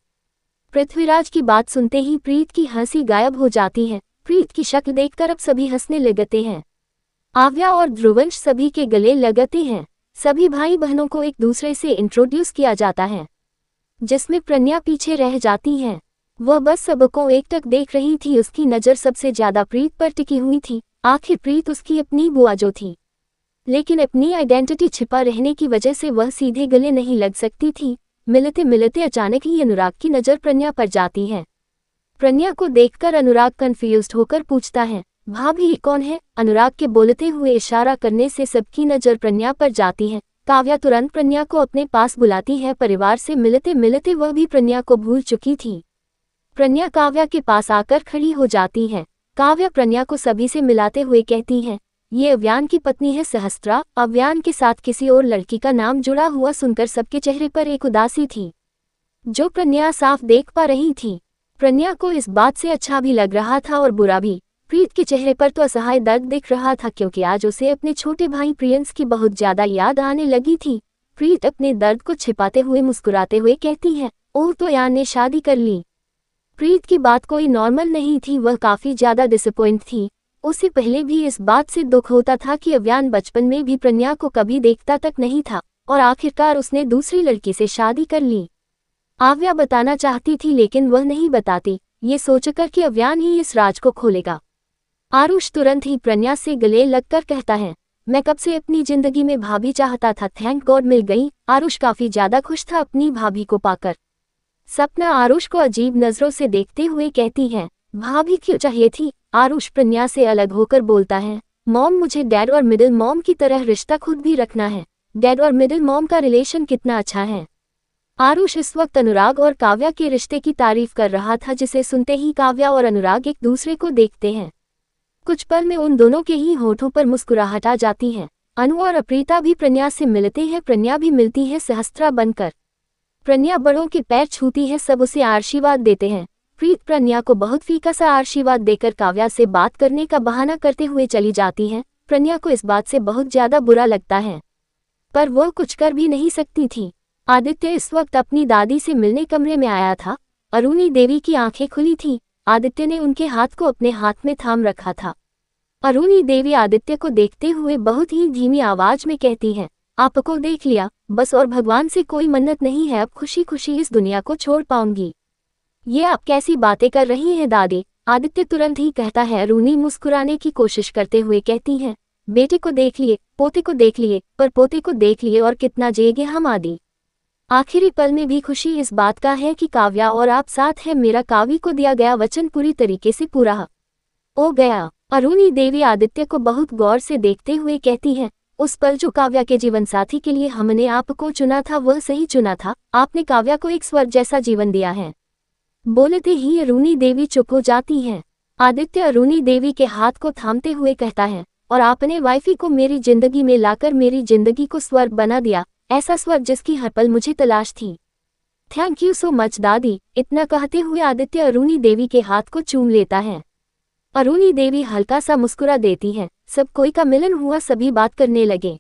पृथ्वीराज की बात सुनते ही प्रीत की हंसी गायब हो जाती है। प्रीत की शक्ल देखकर अब सभी हंसने लगते हैं। आव्या और ध्रुवंश सभी के गले लगते हैं। सभी भाई बहनों को एक दूसरे से इंट्रोड्यूस किया जाता है, जिसमें प्रज्ञा पीछे रह जाती है। वह बस सबको एकटक देख रही थी। उसकी नज़र सबसे ज्यादा प्रीत पर टिकी हुई थी। आखिर प्रीत उसकी अपनी बुआ जो थी, लेकिन अपनी आइडेंटिटी छिपा रहने की वजह से वह सीधे गले नहीं लग सकती थी। मिलते मिलते अचानक ही अनुराग की नज़र प्रज्ञा पर जाती है। प्रज्ञा को देखकर अनुराग कंफ्यूज्ड होकर पूछता है, भाभी कौन है? अनुराग के बोलते हुए इशारा करने से सबकी नज़र प्रज्ञा पर जाती है। काव्या तुरंत प्रज्ञा को अपने पास बुलाती है। परिवार से मिलते मिलते वह भी प्रज्ञा को भूल चुकी थी। प्रज्ञा काव्या के पास आकर खड़ी हो जाती है। काव्या प्रज्ञा को सभी से मिलाते हुए कहती है, ये अव्यान की पत्नी है सहस्त्रा। अव्यान के साथ किसी और लड़की का नाम जुड़ा हुआ सुनकर सबके चेहरे पर एक उदासी थी। जो प्रज्ञा साफ देख पा रही थी। प्रज्ञा को इस बात से अच्छा भी लग रहा था और बुरा भी। प्रीत के चेहरे पर तो असहाय दर्द दिख रहा था, क्योंकि आज उसे अपने छोटे भाई प्रियंस की बहुत ज्यादा याद आने लगी थी। प्रीत अपने दर्द को छिपाते हुए मुस्कुराते हुए कहती है, ओह तो यान ने शादी कर ली। प्रीत की बात कोई नॉर्मल नहीं थी, वह काफी ज्यादा डिसअपॉइंट थी। उसे पहले भी इस बात से दुख होता था कि अव्यान बचपन में भी प्रज्ञा को कभी देखता तक नहीं था और आखिरकार उसने दूसरी लड़की से शादी कर ली। आव्या बताना चाहती थी लेकिन वह नहीं बताती, ये सोचकर कि अव्यान ही इस राज को खोलेगा। आरुष तुरंत ही प्रज्ञा से गले लगकर कहता है, मैं कब से अपनी जिंदगी में भाभी चाहता था, थैंक गॉड मिल गई। आरुष काफी ज्यादा खुश था अपनी भाभी को पाकर। सपना आरुष को अजीब नजरों से देखते हुए कहती है, भाभी क्यों चाहिए थी? आरुष प्रज्ञा से अलग होकर बोलता है, मॉम मुझे डैड और मिडिल मॉम की तरह रिश्ता खुद भी रखना है। डैड और मिडिल मॉम का रिलेशन कितना अच्छा है। आरुष इस वक्त अनुराग और काव्या के रिश्ते की तारीफ कर रहा था, जिसे सुनते ही काव्या और अनुराग एक दूसरे को देखते हैं। कुछ पल में उन दोनों के ही होठों पर मुस्कुराहट आ जाती है। अनु और अप्रीता भी प्रज्ञा से मिलते हैं, प्रज्ञा भी मिलती है सहस्त्रा बनकर। प्रज्ञा बड़ों के पैर छूती है, सब उसे आशीर्वाद देते हैं। प्रीत प्रज्ञा को बहुत फीका सा आशीर्वाद देकर काव्या से बात करने का बहाना करते हुए चली जाती है। प्रज्ञा को इस बात से बहुत ज्यादा बुरा लगता है, पर वह कुछ कर भी नहीं सकती थी। आदित्य इस वक्त अपनी दादी से मिलने कमरे में आया था। अरुणी देवी की आंखें खुली थीं। आदित्य ने उनके हाथ को अपने हाथ में थाम रखा था। अरुणी देवी आदित्य को देखते हुए बहुत ही धीमी आवाज में कहती है, आपको देख लिया बस, और भगवान से कोई मन्नत नहीं है, अब खुशी खुशी इस दुनिया को छोड़ पाऊंगी। ये आप कैसी बातें कर रही हैं दादी? आदित्य तुरंत ही कहता है। अरुणी मुस्कुराने की कोशिश करते हुए कहती है, बेटे को देख लिए, पोते को देख लिए, पर पोते को देख लिए और कितना जिएंगे हम आदि। आखिरी पल में भी खुशी इस बात का है कि काव्या और आप साथ हैं। मेरा काव्य को दिया गया वचन पूरी तरीके से पूरा हो गया। अरुणी देवी आदित्य को बहुत गौर से देखते हुए कहती है, उस पल जो काव्या के जीवन साथी के लिए हमने आपको चुना था वह सही चुना था। आपने काव्या को एक स्वर्ग जैसा जीवन दिया है। बोलते ही अरुणी देवी चुप हो जाती है। आदित्य अरुणी देवी के हाथ को थामते हुए कहता है, और आपने वाइफी को मेरी जिंदगी में लाकर मेरी जिंदगी को स्वर्ग बना दिया, ऐसा स्वर्ग जिसकी हर पल मुझे तलाश थी। थैंक यू सो मच दादी। इतना कहते हुए आदित्य अरुणी देवी के हाथ को चूम लेता है। अरुणी देवी हल्का सा मुस्कुरा देती है। सब कोई का मिलन हुआ, सभी बात करने लगे,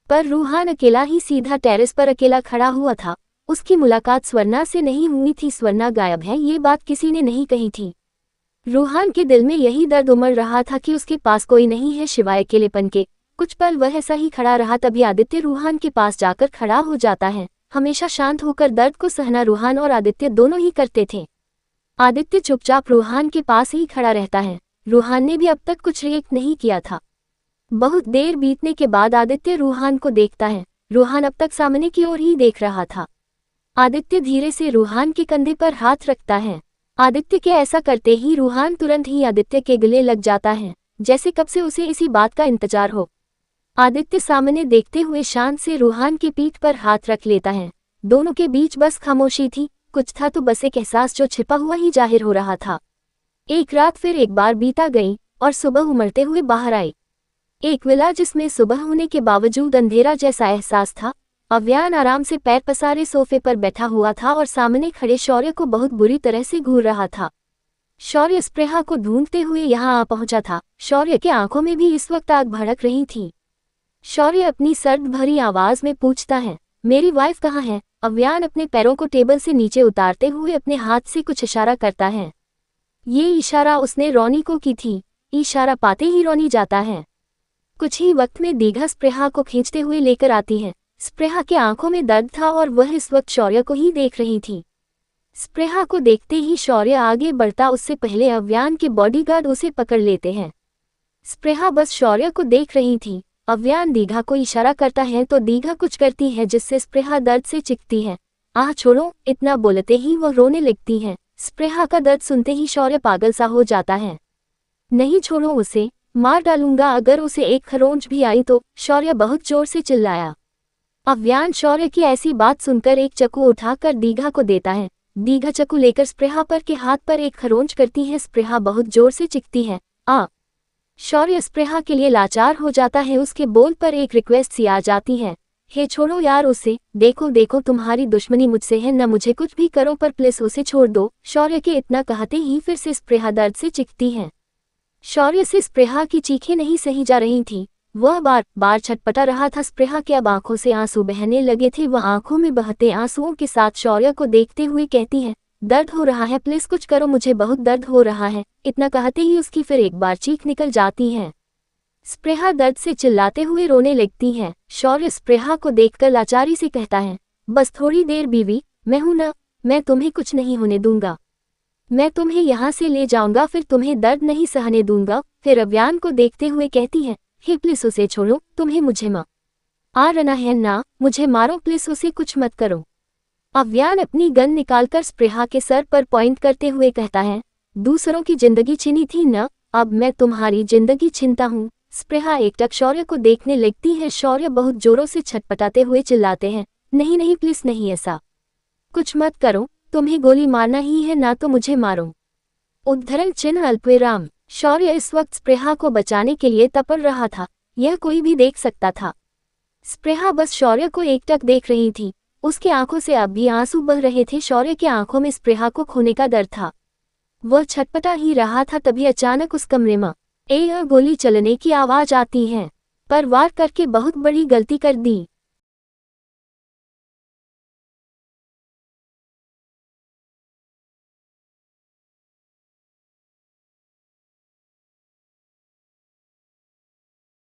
पर रूहान अकेला ही सीधा टेरेस पर अकेला खड़ा हुआ था। उसकी मुलाकात स्वर्णा से नहीं हुई थी। स्वर्णा गायब है, ये बात किसी ने नहीं कही थी। रूहान के दिल में यही दर्द उमड़ रहा था कि उसके पास कोई नहीं है सिवाय अकेलेपन के। कुछ पल वह ऐसा ही खड़ा रहा, तभी आदित्य रूहान के पास जाकर खड़ा हो जाता है। हमेशा शांत होकर दर्द को सहना रूहान और आदित्य दोनों ही करते थे। आदित्य चुपचाप रूहान के पास ही खड़ा रहता है। रूहान ने भी अब तक कुछ रिएक्ट नहीं किया था। बहुत देर बीतने के बाद आदित्य रूहान को देखता है। रूहान अब तक सामने की ओर ही देख रहा था। आदित्य धीरे से रूहान के कंधे पर हाथ रखता है। आदित्य के ऐसा करते ही रूहान तुरंत ही आदित्य के गले लग जाता है, जैसे कब से उसे इसी बात का इंतजार हो। आदित्य सामने देखते हुए शांत से रूहान की पीठ पर हाथ रख लेता है। दोनों के बीच बस खामोशी थी, कुछ था तो बस एक एहसास जो छिपा हुआ ही जाहिर हो रहा था। एक रात फिर एक बार बीता गई और सुबह उमड़ते हुए बाहर आई। एक विला जिसमें सुबह होने के बावजूद अंधेरा जैसा एहसास था। अव्यान आराम से पैर पसारे सोफे पर बैठा हुआ था और सामने खड़े शौर्य को बहुत बुरी तरह से घूर रहा था। शौर्य स्प्रेहा को ढूंढते हुए यहाँ आ पहुंचा था। शौर्य की आंखों में भी इस वक्त आग भड़क रही थी। शौर्य अपनी सर्द भरी आवाज में पूछता है, मेरी वाइफ कहाँ है? अव्यान अपने पैरों को टेबल से नीचे उतारते हुए अपने हाथ से कुछ इशारा करता है। ये इशारा उसने रोनी को की थी। इशारा पाते ही रोनी जाता है। कुछ ही वक्त में दीघा स्प्रेहा को खींचते हुए लेकर आती है। स्प्रेहा के आंखों में दर्द था और वह इस वक्त शौर्य को ही देख रही थी। स्प्रेहा को देखते ही शौर्य आगे बढ़ता, उससे पहले अव्यान के बॉडीगार्ड उसे पकड़ लेते हैं। स्प्रेहा बस शौर्य को देख रही थी। अव्यान दीघा को इशारा करता है तो दीघा कुछ करती है, जिससे स्प्रेहा दर्द से चिखती है। आह छोड़ो, इतना बोलते ही वह रोने लगती है। स्प्रेहा का दर्द सुनते ही शौर्य पागल सा हो जाता है। नहीं छोड़ो उसे, मार डालूंगा अगर उसे एक खरोंच भी आई तो, शौर्य बहुत जोर से चिल्लाया। अव्यान शौर्य की ऐसी बात सुनकर एक चाकू उठाकर दीघा को देता है। दीघा चाकू लेकर स्प्रेहा पर के हाथ पर एक खरोंच करती है। स्प्रेहा बहुत जोर से चिखती है। शौर्य स्प्रेहा के लिए लाचार हो जाता है। उसके बोल पर एक रिक्वेस्ट सी आ जाती है। हे छोड़ो यार उसे, देखो देखो तुम्हारी दुश्मनी मुझसे है, न मुझे कुछ भी करो पर प्लीज उसे छोड़ दो। शौर्य के इतना कहते ही फिर से स्पृहा दर्द से चिखती है। शौर्य से स्पृहा की चीखें नहीं सही जा रही थीं। वह बार बार छटपटा रहा था। स्पृहा के अब आंखों से आंसू बहने लगे थे। वह आंखों में बहते आंसुओं के साथ शौर्य को देखते हुए कहती है, दर्द हो रहा है, प्लीज कुछ करो, मुझे बहुत दर्द हो रहा है। इतना कहते ही उसकी फिर एक बार चीख निकल जाती है। स्पृहा दर्द से चिल्लाते हुए रोने लगती है। शौर्य स्पृहा को देखकर लाचारी से कहता है, बस थोड़ी देर बीवी, मैं हूं ना, मैं तुम्हें कुछ नहीं होने दूंगा। मैं तुम्हें यहाँ से ले जाऊंगा, फिर तुम्हें दर्द नहीं सहने दूंगा। फिर अव्यान को देखते हुए कहती है, हे प्लीज उसे छोड़ो, तुम्हें मुझे आ रना है ना, मुझे मारो, प्लीज उसे कुछ मत करो। अव्यान अपनी गन निकालकर स्पृहा के सर पर पॉइंट करते हुए कहता है, दूसरों की जिंदगी छीनी थी न, अब मैं तुम्हारी जिंदगी छीनता हूँ। स्पृहा एकटक शौर्य को देखने लगती है। शौर्य बहुत जोरों से छटपटाते हुए चिल्लाते हैं, नहीं नहीं प्लीज नहीं, ऐसा कुछ मत करो, तुम्हें गोली मारना ही है ना तो मुझे मारो। उद्धरण चिन्ह अल्पविराम। शौर्य इस वक्त स्पृहा को बचाने के लिए तपर रहा था। यह कोई भी देख सकता था। स्पृहा बस शौर्य को एकटक देख रही थी। उसकी आंखों से अब भी आंसू बह रहे थे। शौर्य की आंखों में स्पृहा को खोने का डर था। वह छटपटा ही रहा था, तभी अचानक उस कमरे में गोली चलने की आवाज आती है। पर वार करके बहुत बड़ी गलती कर दी।